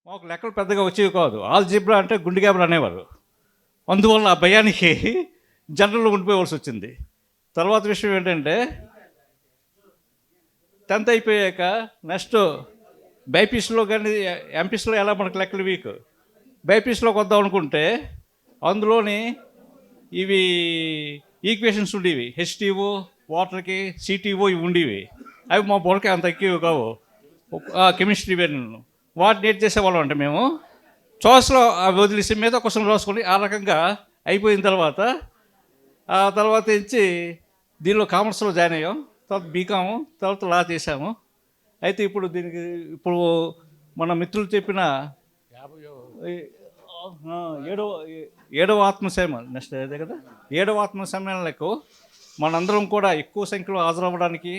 మాకు లెక్కలు పెద్దగా వచ్చేవి కాదు. ఆల్జీబ్రా అంటే గుండె గ్యాబ్రా అనేవారు. అందువల్ల ఆ భయానికి జనరల్లో ఉండిపోవలసి వచ్చింది. తర్వాత విషయం ఏంటంటే 10th అయిపోయాక నెక్స్ట్ బైపీసీలో కానీ ఎంపీసీలో ఎలా మనకు లెక్కలు వీక్. బైపీసీలోకి వద్దాం అనుకుంటే అందులోని ఇవి ఈక్వేషన్స్ ఉండేవి. హెచ్టీఓ వాటర్కి సిటీఓ ఇవి ఉండేవి. అవి మా బొడకే అంత ఎక్కువ కావు. కెమిస్ట్రీ వేరు వాటిని ఏం చేసేవాళ్ళం అంటే మేము చాయిస్లో అవి వదిలేసి మీద క్వశ్చన్ రాసుకొని ఆ రకంగా అయిపోయిన తర్వాత ఆ తర్వాత ఇచ్చి దీనిలో కామర్స్లో జాయిన్ అయ్యాం. తర్వాత బీకాము, తర్వాత లా చేశాము. అయితే ఇప్పుడు దీనికి ఇప్పుడు మన మిత్రులు చెప్పిన ఏడవ ఆత్మసేమ నెక్స్ట్ అదే కదా, ఏడవ ఆత్మ సమ్మేళనకు మనందరం కూడా ఎక్కువ సంఖ్యలో హాజరవ్వడానికి,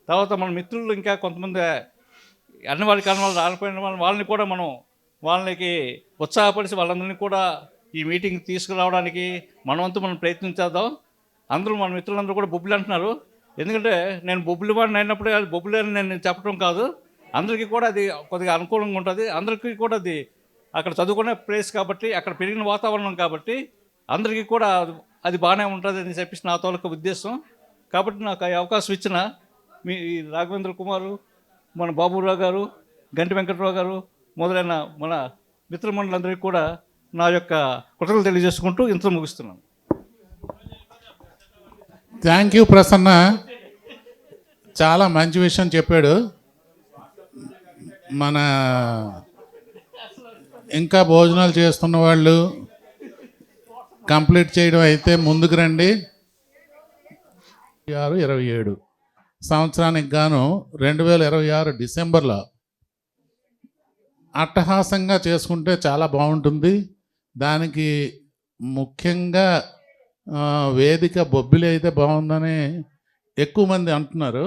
తర్వాత మన మిత్రులు ఇంకా కొంతమంది అన్ని వాళ్ళకి అన్న వాళ్ళు రాలిపోయిన వాళ్ళని కూడా మనం వాళ్ళకి ఉత్సాహపరిచి వాళ్ళందరినీ కూడా ఈ మీటింగ్ తీసుకురావడానికి మనవంతు మనం ప్రయత్నించేద్దాం. అందరూ మన మిత్రులందరూ కూడా బొబ్బులు అంటున్నారు. ఎందుకంటే నేను బొబ్బులు వాడిని అయినప్పుడే అది బొబ్బులు అని నేను చెప్పడం కాదు, అందరికీ కూడా అది కొద్దిగా అనుకూలంగా ఉంటుంది. అందరికీ కూడా అది అక్కడ చదువుకునే ప్లేస్ కాబట్టి, అక్కడ పెరిగిన వాతావరణం కాబట్టి అందరికీ కూడా అది బాగానే ఉంటుంది అని చెప్పేసి నా తోలక ఉద్దేశం. కాబట్టి నాకు ఈ అవకాశం ఇచ్చిన మీ రాఘవేంద్ర కుమారు, మన బాబురావు గారు, గంటి వెంకటరావు గారు మొదలైన మన మిత్రమండలందరికీ కూడా నా యొక్క కృతజ్ఞతలు తెలియజేసుకుంటూ ఇంత ముగిస్తున్నాను. థ్యాంక్ యూ ప్రసన్న, చాలా మంచి విషయం చెప్పాడు. మన ఇంకా భోజనాలు చేస్తున్న వాళ్ళు కంప్లీట్ చేయడం అయితే ముందుకు రండి. 27 సంవత్సరానికి గాను 2026 డిసెంబర్లో అట్టహాసంగా చేసుకుంటే చాలా బాగుంటుంది. దానికి ముఖ్యంగా వేదిక బొబ్బిలి అయితే బాగుందని ఎక్కువ మంది అంటున్నారు.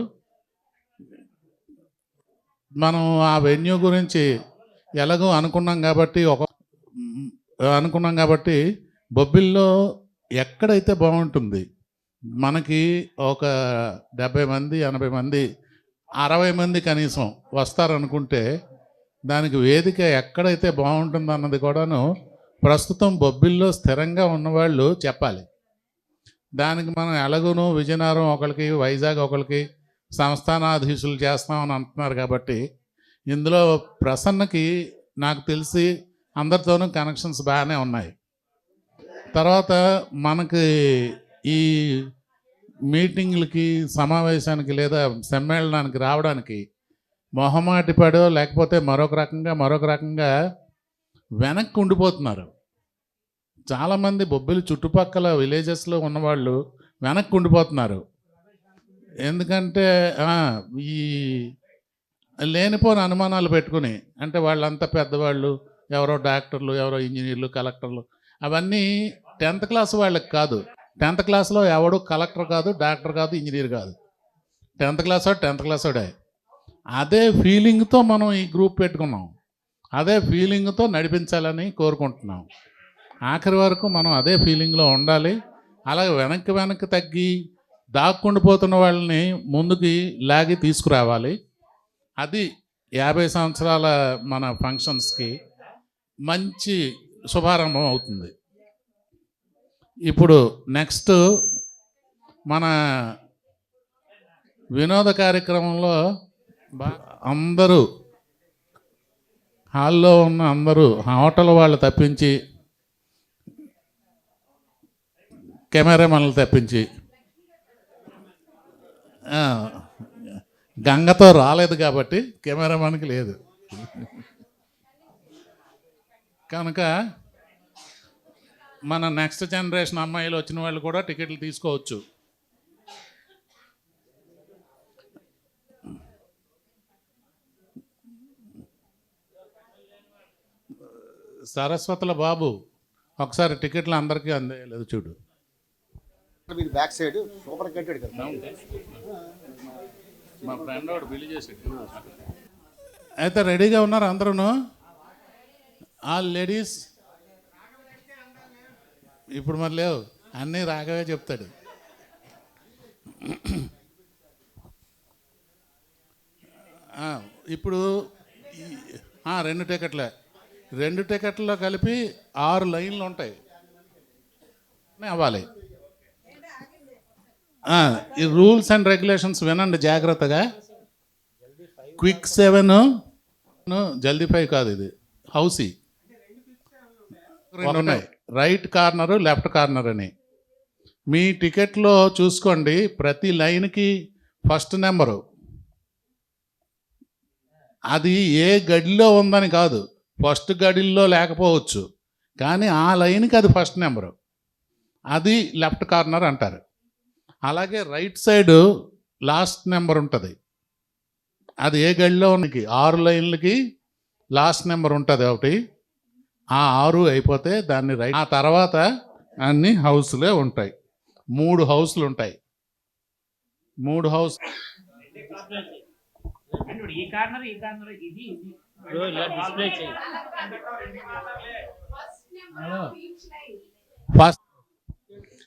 మనం ఆ వెన్యూ గురించి ఎలాగో అనుకున్నాం కాబట్టి బొబ్బిల్లో ఎక్కడైతే బాగుంటుంది, మనకి ఒక 70 మంది 80 మంది 60 మంది కనీసం వస్తారనుకుంటే దానికి వేదిక ఎక్కడైతే బాగుంటుంది అన్నది కూడాను ప్రస్తుతం బొబ్బిల్లో స్థిరంగా ఉన్నవాళ్ళు చెప్పాలి. దానికి మనం ఎలాగూను విజయనగరం ఒకరికి, వైజాగ్ ఒకరికి సంస్థానాధీశులు చేస్తామని అంటున్నారు. కాబట్టి ఇందులో ప్రసన్నకి నాకు తెలిసి అందరితోనూ కనెక్షన్స్ బాగానే ఉన్నాయి. తర్వాత మనకి ఈ మీటింగ్లకి, సమావేశానికి లేదా సమ్మేళనానికి రావడానికి మొహమాటిపడో లేకపోతే మరొక రకంగా వెనక్కి ఉండిపోతున్నారు. చాలామంది బొబ్బిలి చుట్టుపక్కల విలేజెస్లో ఉన్నవాళ్ళు వెనక్కి ఉండిపోతున్నారు. ఎందుకంటే ఈ లేనిపోని అనుమానాలు పెట్టుకుని, అంటే వాళ్ళంతా పెద్దవాళ్ళు, ఎవరో డాక్టర్లు, ఎవరో ఇంజనీర్లు, కలెక్టర్లు, అవన్నీ 10th క్లాస్ వాళ్ళకి కాదు. 10th క్లాస్లో ఎవడు కలెక్టర్ కాదు, డాక్టర్ కాదు, ఇంజనీర్ కాదు. 10th క్లాసోడే. అదే ఫీలింగ్తో మనం ఈ గ్రూప్ పెట్టుకున్నాం. అదే ఫీలింగ్తో నడిపించాలని కోరుకుంటున్నాం. ఆఖరి వరకు మనం అదే ఫీలింగ్లో ఉండాలి. అలాగే వెనక్కి తగ్గి దాక్కుండిపోతున్న వాళ్ళని ముందుకి లాగి తీసుకురావాలి. అది 50 సంవత్సరాల మన ఫంక్షన్స్కి మంచి శుభారంభం అవుతుంది. ఇప్పుడు నెక్స్ట్ మన వినోద కార్యక్రమంలో అందరూ హాల్లో ఉన్న అందరూ హోటల్ వాళ్ళు తప్పించి, కెమెరామెన్లు తప్పించి, గంగతో రాలేదు కాబట్టి కెమెరామెన్కి లేదు కనుక మన నెక్స్ట్ జనరేషన్ అమ్మాయిలు వచ్చిన వాళ్ళు కూడా టికెట్లు తీసుకోవచ్చు. సరస్వతుల బాబు ఒకసారి టికెట్లు అందరికీ అందేయలేదు చూడు. మీరు బ్యాక్ సైడ్ సూపర్ కట్టాడు కదా, మా ఫ్రెండ్ వాడు బిల్లు చేసాడు. అయితే రెడీగా ఉన్నారు అందరూ? ఆల్ లేడీస్ ఇప్పుడు మరి లేవు, అన్నీ రాఘవే చెప్తాడు. ఇప్పుడు 2 టికెట్లే. 2 టికెట్లో కలిపి 6 లైన్లు ఉంటాయి అవ్వాలి. ఈ రూల్స్ అండ్ రెగ్యులేషన్స్ వినండి జాగ్రత్తగా. క్విక్ 7, జల్దీ 5 కాదు, ఇది హౌసీ. రెండు ఉన్నాయి, రైట్ కార్నరు లెఫ్ట్ కార్నర్ అని. మీ టికెట్లో చూసుకోండి, ప్రతి లైన్కి ఫస్ట్ నెంబరు. అది ఏ గడిలో ఉందని కాదు, ఫస్ట్ గడిలో లేకపోవచ్చు, కానీ ఆ లైన్కి అది ఫస్ట్ నెంబరు, అది లెఫ్ట్ కార్నర్ అంటారు. అలాగే రైట్ సైడ్ లాస్ట్ నెంబర్ ఉంటుంది, అది ఏ గడిలో ఉన్నకి 6 లైన్లకి లాస్ట్ నెంబర్ ఉంటుంది ఒకటి. ఆ 6 అయిపోతే దాన్ని రైట్. ఆ తర్వాత అన్ని హౌస్లే ఉంటాయి. 3 హౌస్లు ఉంటాయి. 3 హౌస్ ఈ కార్నర్ ఇది డిస్ప్లే చేయి. ఫస్ట్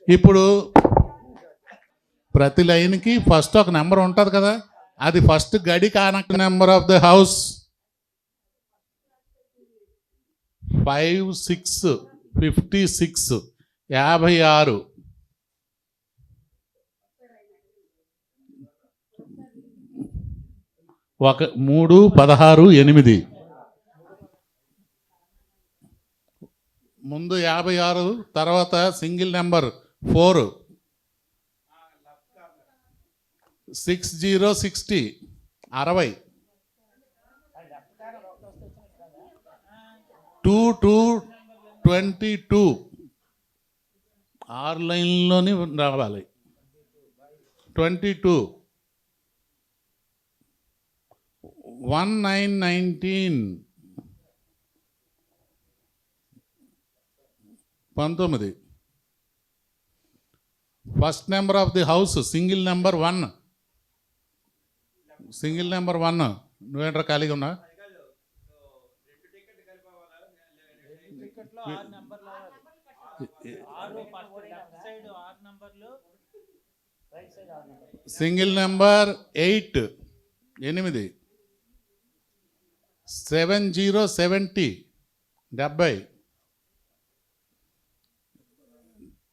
ఇప్పుడు ప్రతి లైన్కి ఫస్ట్ ఒక నెంబర్ ఉంటుంది కదా, అది ఫస్ట్ గడి కానక్ నెంబర్ ఆఫ్ ద హౌస్ 5, 6, 56, 56. ఒక 3, 16, 8. ముందు 56, తర్వాత సింగిల్ నెంబర్ 4, 60, 60, 60. 2, 2, 22. 6 లైన్లోని రావాలి. 22, 1, 9, 19. 19. First number of the house single number 1. Single number 1. నువ్వేంట్రా ఖాళీగా ఉన్నా? Single number 8, 8. 70, 70, 70.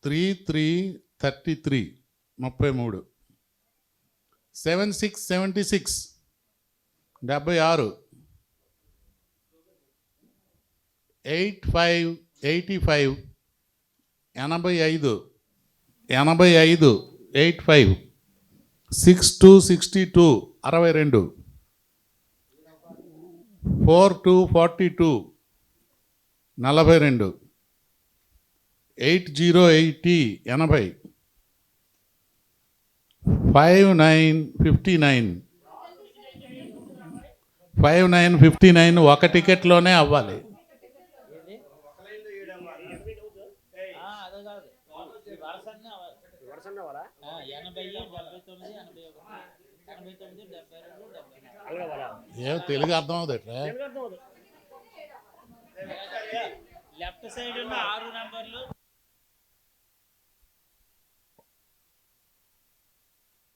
3, 3, 33, 33. 76, 76, 76. 85, 85, 85, 85, 85. 62, 62, 62. 4, 2, 42, 42. 80, 80, 80. 5, 9, 59. 5, 9, 59 ఒక టికెట్లోనే అవ్వాలి. ఏం తెలుగు అర్థం అవుతుంది. లెఫ్ట్ సైడ్ ఉన్న 6 నంబర్లు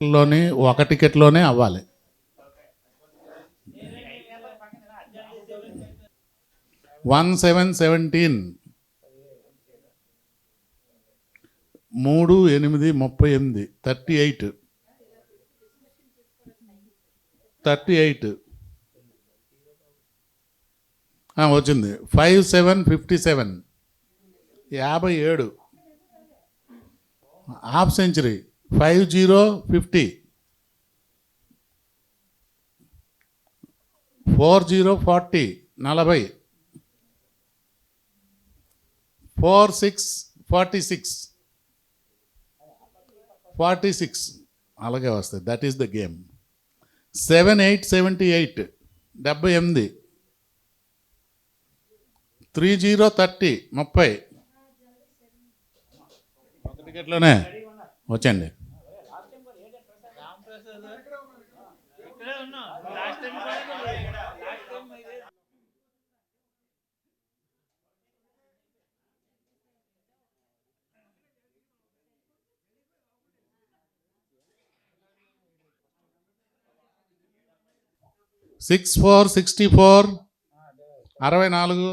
లోని ఒక టికెట్లోనే అవ్వాలి. వన్ 7, 17. 3, 8, 38. 38. 38. వచ్చింది. 5, 7, 57. 57. Half century. 5, 0, 50. 4, 0, 40, 40. 4, 6, 46. 46 అలాగే వస్తుంది. That is the game. 7, 8, 78, 78. 3, 0, 30, 30. ఒక టికెట్లోనే వచ్చండి. ఇక్కడే ఉన్నాం. లాస్ట్ టైం కూడా లాస్ట్ టైం ఇదే. సిక్స్ 4, 64, 64.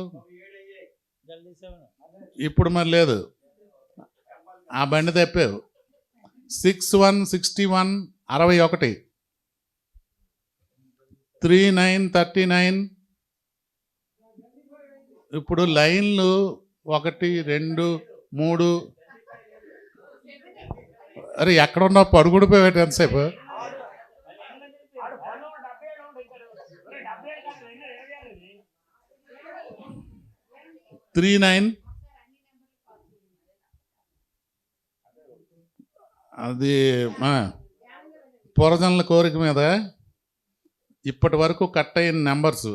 ఇప్పుడు మరి లేదు, ఆ బండి తెప్పావు. 6161 61 3939. ఇప్పుడు లైన్లు 1 2 3. అరే ఎక్కడ ఉన్నావు, పడుగుడిపోయావు ఎంతసేపు? 39. అది పురజనుల కోరిక మీద ఇప్పటి వరకు కట్ అయిన నెంబర్స్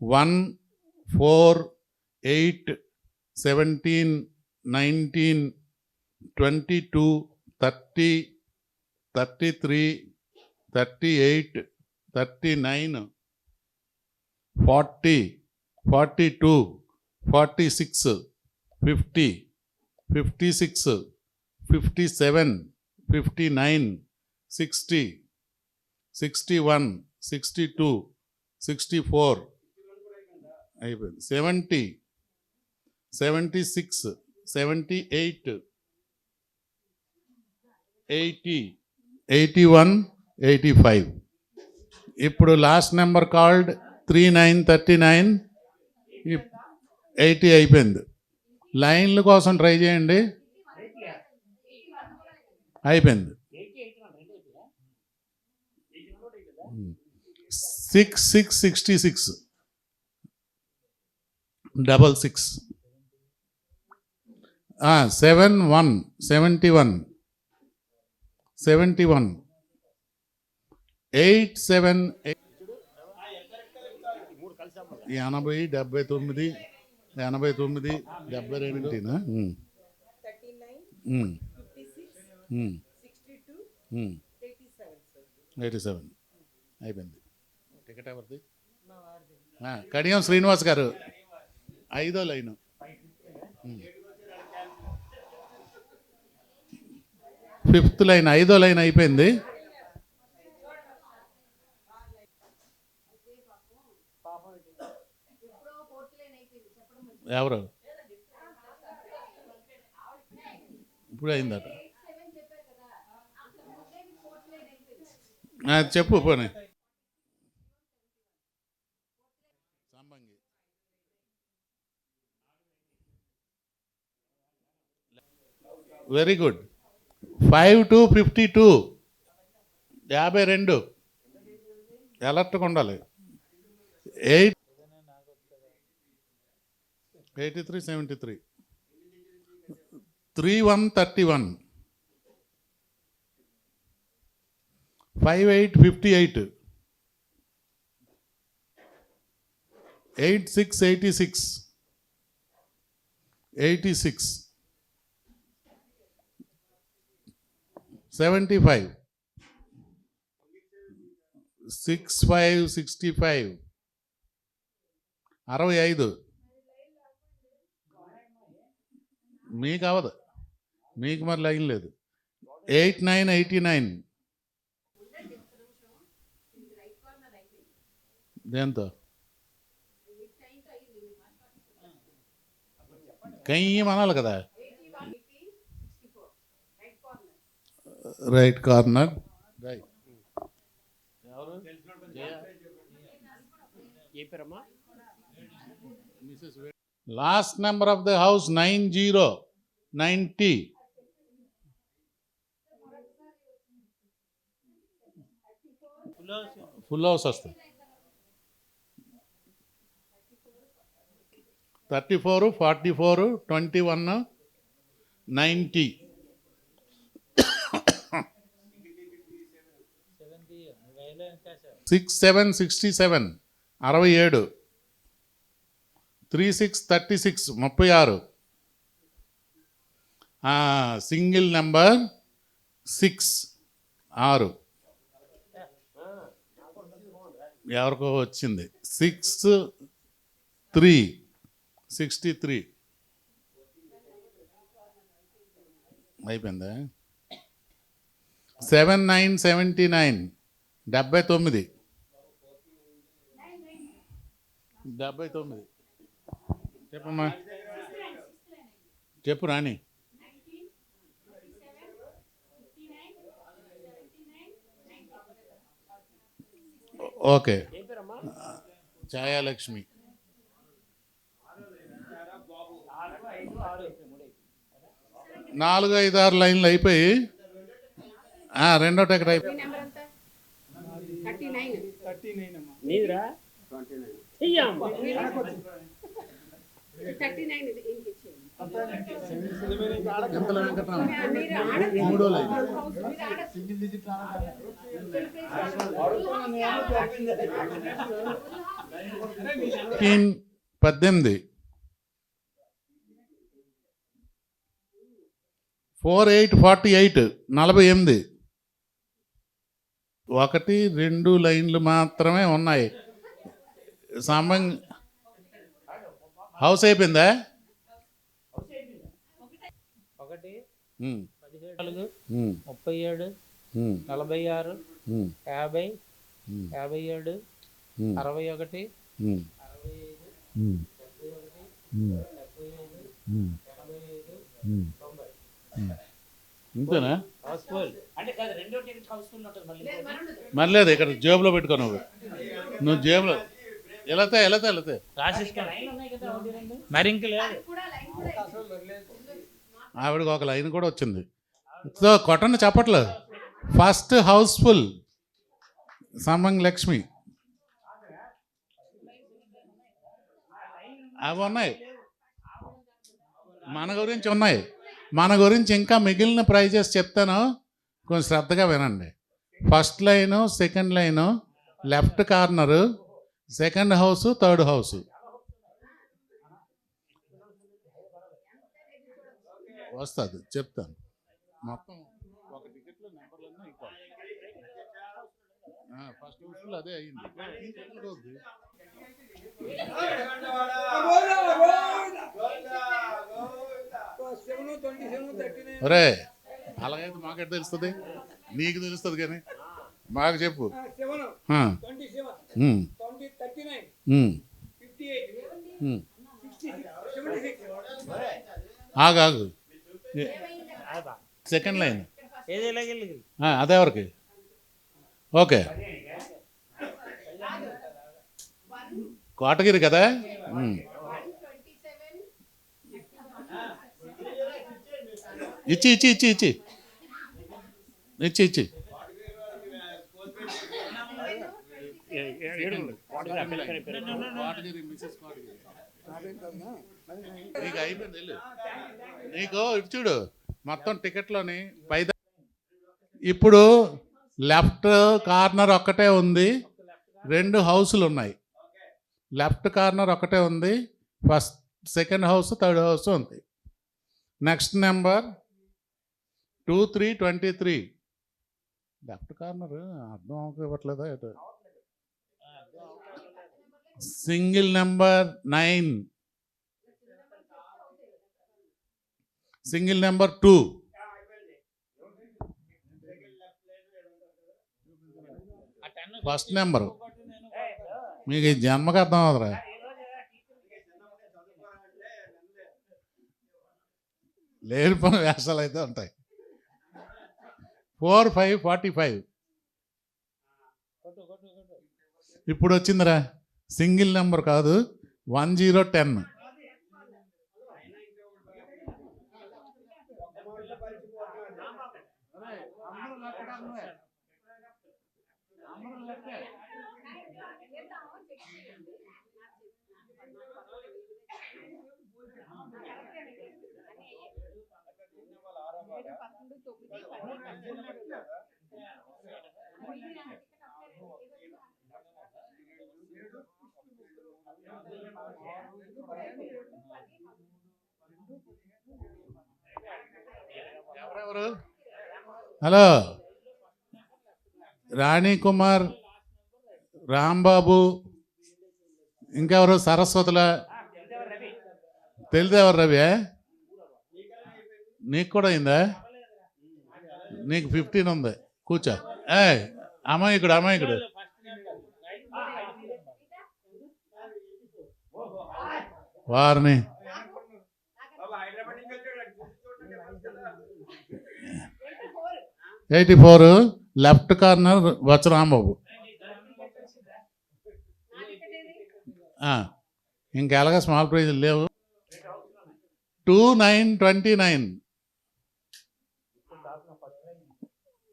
1 4 8 17 19 22 30 33 38 39 40 42 46 50 56 57 59 60 61 62 64 అయిపోయింది. 70 76 78 80 81 85. ఇప్పుడు లాస్ట్ నెంబర్ కాల్డ్ 3939. 80 అయిపోయింది. లైన్ల కోసం ట్రై చేయండి. అయిపోయింది. 6666 66 71 71 71 878 80 79 89 72. 87 అయిపోయింది. టికెట్ ఎవరిది? కడియం శ్రీనివాస్ గారు. 5వ లైను. ఫిఫ్త్ లైన్, 5వ లైన్ అయిపోయింది. ఎవరు? ఇప్పుడు అయిందట. చెప్పు పోనీ. Very good. 5 to 52 52. అలర్ట్గా ఉండాలి. 83 73 31 31 58 58 86 86 86 75 65 65 65. మీకు అవదు, మీకు మరి లైన్ లేదు. 89 89. దేంతో? కయ్యం అనాలి కదా. Right corner. Right. Last number of the house 90 90. Full house వస్తుంది. 34 44 21 90. 67 67 67. 36 36 36. Single number 6 6. ఎవరికో వచ్చింది. 6 3 63 అయిపోయిందా? 79 79 79 79. చెప్పమ్మా. చెప్పు రాణి. ఓకే. ఛాయాలక్ష్మి. 4, 5, 6 లైన్లు అయిపోయి రెండో టికెట్ అయిపోయి నీదిరా ఎంతలో వెంకటరామ? 3వ లైన్. టీన్ 18. 4848 48. 1, 2 లైన్లు మాత్రమే ఉన్నాయి. హౌస్ అయిపోయిందా? 1 ఉమ్, 17 ఉమ్, 37 ఉమ్, 46 ఉమ్, 50 ఉమ్, 57 ఉమ్, 61 ఉమ్, 65 ఉమ్, 71 ఉమ్, 75 ఉమ్, 85 ఉమ్. 90. ఇంతేనా? హౌస్ఫుల్ అంటే కాదు, రెండో టికెట్ హౌస్ఫుల్ ఉంటుంది మరి లేదు, ఇక్కడ జేబులో పెట్టుకో. నువ్వు జేబులో వెళతే రాసేసుకోండి. మరి ఇంక లేదు. ఆవిడకి ఒక లైన్ కూడా వచ్చింది. సో కొట్టండి చెప్పట్లు. ఫస్ట్ హౌస్ఫుల్ సమంగ్ లక్ష్మి. అవి ఉన్నాయి, మన గురించి ఉన్నాయి. మన గురించి ఇంకా మిగిలిన ప్రైజెస్ చెప్తాను, కొంచెం శ్రద్ధగా వినండి. First line, second line, left corner, second house, third house. వస్తుంది చెప్తాను. మొత్తం ఒక టికెట్లో నెంబర్లన్నీ ఈక్వల్. ఫస్ట్ హౌస్ఫుల్ అదే అయ్యింది. ఒరే అలాగైతే మాకెట్ తెలుస్తుంది, నీకు తెలుస్తుంది కానీ మాకు చెప్పు. ఆగు. సెకండ్ లైన్ అదే ఎవరికి? ఓకే, కోటగిరి కదా. ఇచ్చి నీకు అయిపోయింది వెళ్ళు. నీకు ఇటు చూడు, మొత్తం టికెట్లోని పైదా. ఇప్పుడు లెఫ్ట్ కార్నర్ ఒక్కటే ఉంది, 2 హౌసులు ఉన్నాయి. లెఫ్ట్ కార్నర్ ఒకటే ఉంది, first second house, third house ఉంది. Next number 2323. లెఫ్ట్ కార్నర్ అర్థం ఇవ్వట్లేదా? Single number 9, single number 2. First number మీకు ఈ జన్మకు అర్థం అవుతురా. లేని పని వేషాలు అయితే ఉంటాయి. 4545. ఇప్పుడు వచ్చిందిరా, సింగిల్ నెంబర్ కాదు, 1010. ఎవరెవరు? హలో, రాణి కుమార్, రాంబాబు, ఇంకెవరు? సరస్వతుల తెలిదేవరు? రవి నీకు కూడా అయిందా? నీకు 15 ఉంది. కూర్చో. అమాయకుడు వారిని 84 లెఫ్ట్ కార్నర్ వచ్చరాంబాబు. ఇంకెలాగా స్మాల్ ప్రైజులు లేవు. 2929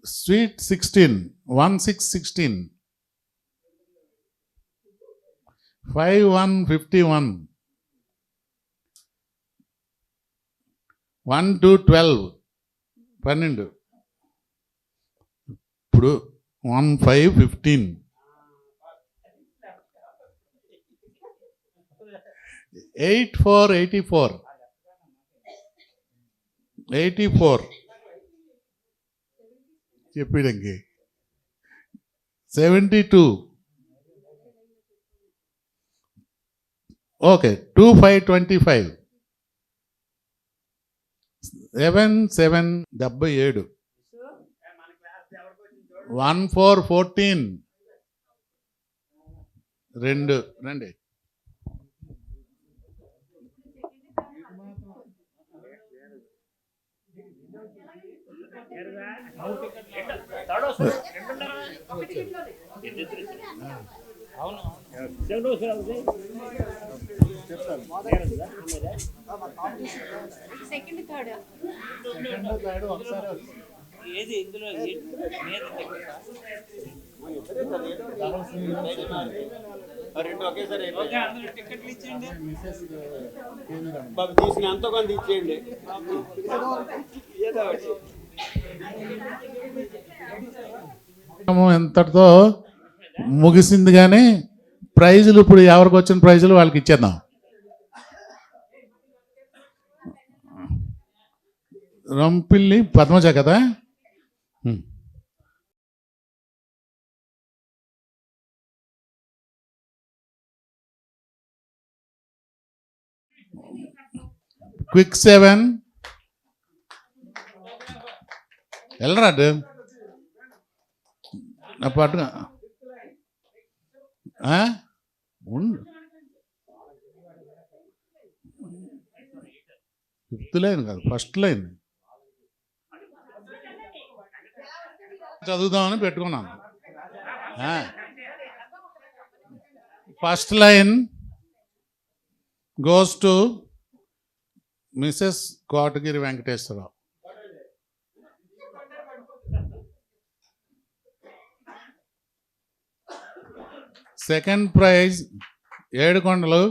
స్వీట్ 16 1616 5151 1212 12 ఇప్పుడు 1515 8484 84 చెప్పిడంకి 72 ఓకే 2525 7777 1414 రెండు రండి. సెకండ్ థర్డ్ ఏది ఇందులో రెండు ఒకేసారి అందరూ టికెట్లు ఇచ్చేయండి. బాబు తీసిన ఎంతో కొంత ఇచ్చేయండి. ఏదో ఒకటి. ఎంతటితో ముగిసింది కానీ ప్రైజులు ఇప్పుడు ఎవరికి వచ్చిన ప్రైజులు వాళ్ళకి ఇచ్చేద్దాం. రంపిల్లి పద్మజ కదా. క్విక్ 7 వెళ్ళరాడు నా పాటుగా ఉండు. 5th లైన్ కాదు, 1st లైన్ చదువుదామని పెట్టుకున్నాను. 1st line goes to Mrs Kotagiri Venkateswararao. Second prize Edukondalu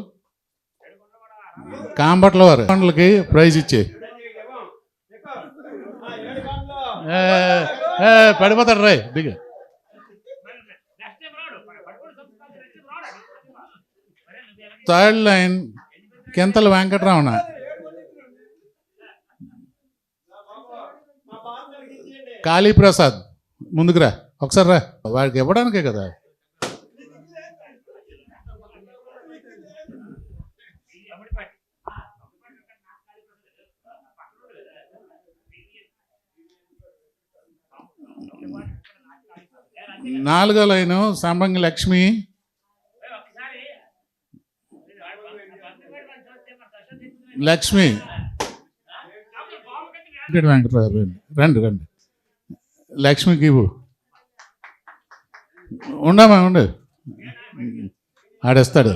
Kambatla వారు కొండలకి ప్రైజ్ ఇచ్చే. పడిపోతాడు రే దిగ. Third line Kinthala Venkataramana. కాళీప్రసాద్ ముందుకు రా ఒకసారి రా, వాడికి ఇవ్వడానికే కదా. నాలుగో లైను సంబంగి లక్ష్మి. లక్ష్మి వెంకటరావు రండి రండి. లక్ష్మికి ఇవ్వు. ఉండమా ఉండు, ఆడేస్తాడు.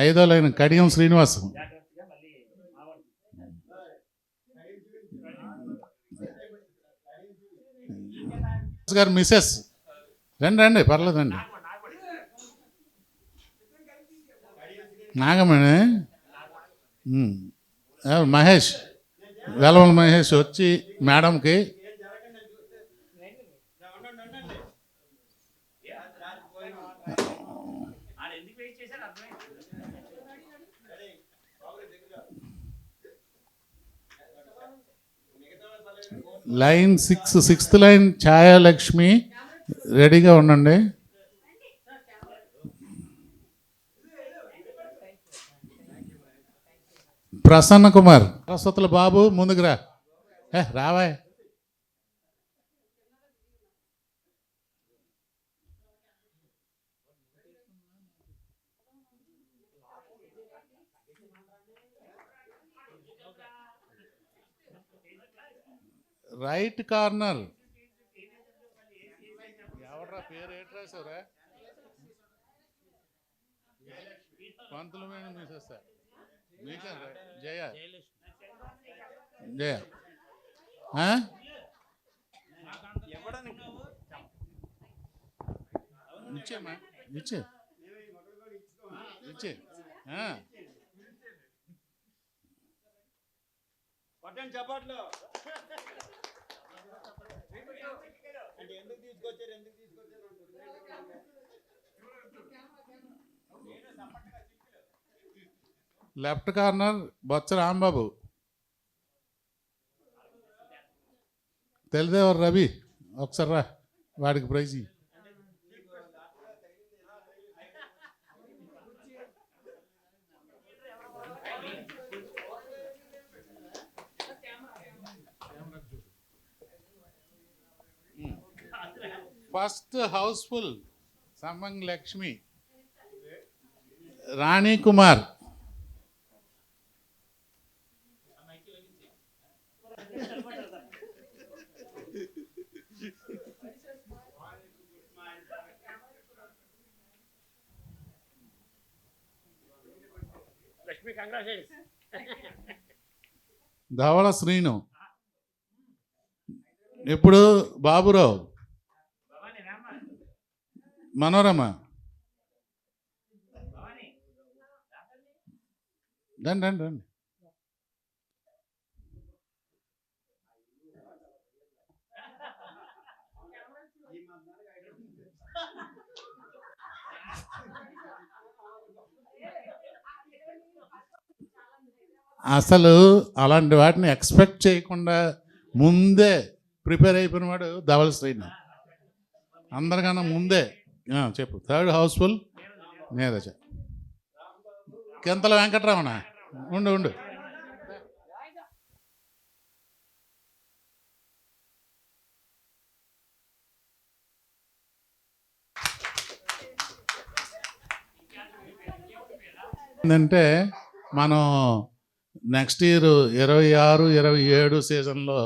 ఐదో లైన్ కడియం శ్రీనివాసం. గారు మిసెస్ రండి రండి పర్లేదండి. నాగమణి మహేష్ వెలవల మహేష్ వచ్చి మేడంకి లైన్ 6 6th లైన్ ఛాయాలక్ష్మి రెడీగా ఉండండి. ప్రసన్న కుమార్ సరస్వతుల బాబు ముందుకు రా. రావా. Right corner. ఎవడ్రా పేరు ఏంటి రాసావురా? పంతులు మేడం మీసేస్తా. మీకే జయ జయ ఆ? ఇచ్చేమ్మా ఇచ్చే ఇచ్చే ఆ. పట్టండి చప్పట్లు. అంటే ఎందుకు తీసుకొచ్చారు లెఫ్ట్ కార్నర్ బొత్స రాంబాబు. తెలిదేవారు రవి, ఒకసారి రా, వాడికి ప్రైజ్ ఇయ్యి. ఫస్ట్ హౌస్ఫుల్ సమ్మంగ్ లక్ష్మి, రాణి కుమార్. లక్ష్మి కంగ్రాచులేషన్స్. ధవళ శ్రీను. ఇప్పుడు బాబురావు, మనోరమ. రండి రండి రండి. అసలు అలాంటి వాటిని ఎక్స్పెక్ట్ చేయకుండా ముందే ప్రిపేర్ అయిపోయిన వాడు ధవళ శ్రీను. అందరికన్నా ముందే. చెప్పు. Third house full Neeraja. కింతల వెంకటరమణ. ఉండు ఉండు. ఏంటంటే మనం నెక్స్ట్ ఇయర్ 26, 27 సీజన్లో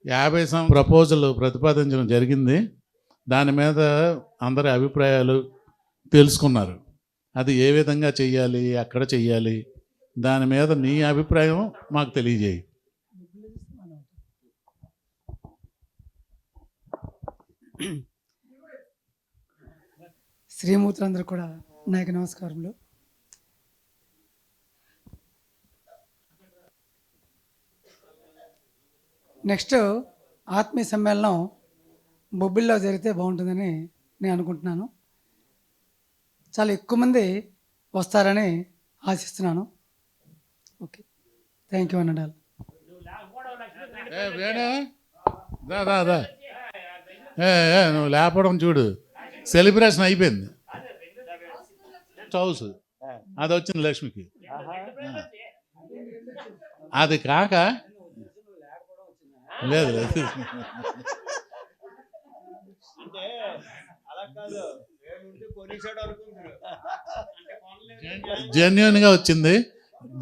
50 ప్రపోజల్ ప్రతిపాదించడం జరిగింది. దాని మీద అందరి అభిప్రాయాలు తెలుసుకున్నారు. అది ఏ విధంగా చెయ్యాలి, ఎక్కడ చెయ్యాలి, దాని మీద నీ అభిప్రాయం మాకు తెలియజేయి. శ్రీమూర్తులందరూ కూడా నాకు నమస్కారములు. నెక్స్ట్ ఆత్మీయ సమ్మేళనం బొబ్బిల్లో జరిగితే బాగుంటుందని నేను అనుకుంటున్నాను. చాలా ఎక్కువ మంది వస్తారని ఆశిస్తున్నాను. ఓకే, థ్యాంక్ యూ అన్నాడు. వేణు దా నువ్వు లేపడం చూడు. సెలబ్రేషన్ అయిపోయింది. చౌస్ అది వచ్చింది లక్ష్మికి. అది కాక లేదు లేదు, అంటే అలా కాదు, కొనిసాడు అనుకుంటారు. జెన్యున్గా వచ్చింది.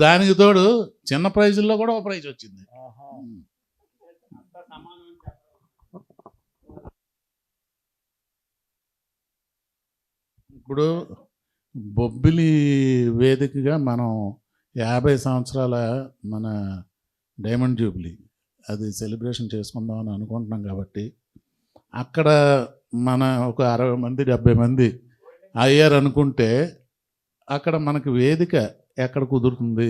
దానికి తోడు చిన్న ప్రైజుల్లో కూడా ఒక ప్రైజ్ వచ్చింది. ఇప్పుడు బొబ్బిలి వేదికగా మనం 50 సంవత్సరాల మన డైమండ్ జూబ్లీ అది సెలబ్రేషన్ చేసుకుందామని అనుకుంటున్నాం. కాబట్టి అక్కడ మన ఒక 60 మంది 70 మంది అయ్యారు అనుకుంటే అక్కడ మనకు వేదిక ఎక్కడ కుదురుతుంది,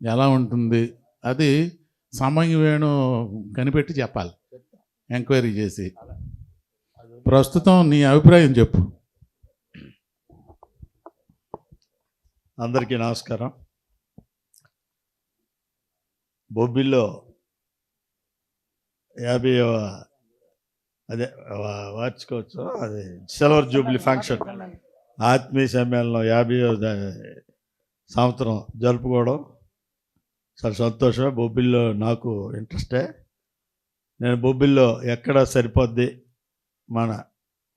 ఎలా ఉంటుంది, అది సమయం వేణు కనిపెట్టి చెప్పాలి, ఎంక్వైరీ చేసి. ప్రస్తుతం నీ అభిప్రాయం చెప్పు. అందరికీ నమస్కారం. బొబ్బిల్లో 50వ అదే వార్చుకోవచ్చు, అది సిల్వర్ జూబ్లీ ఫంక్షన్ ఆత్మీయ సమ్మేళనం 50వ సంవత్సరం జరుపుకోవడం చాలా సంతోషమే. బొబ్బిల్లో నాకు ఇంట్రెస్టే. నేను బొబ్బిల్లో ఎక్కడ సరిపోద్ది, మన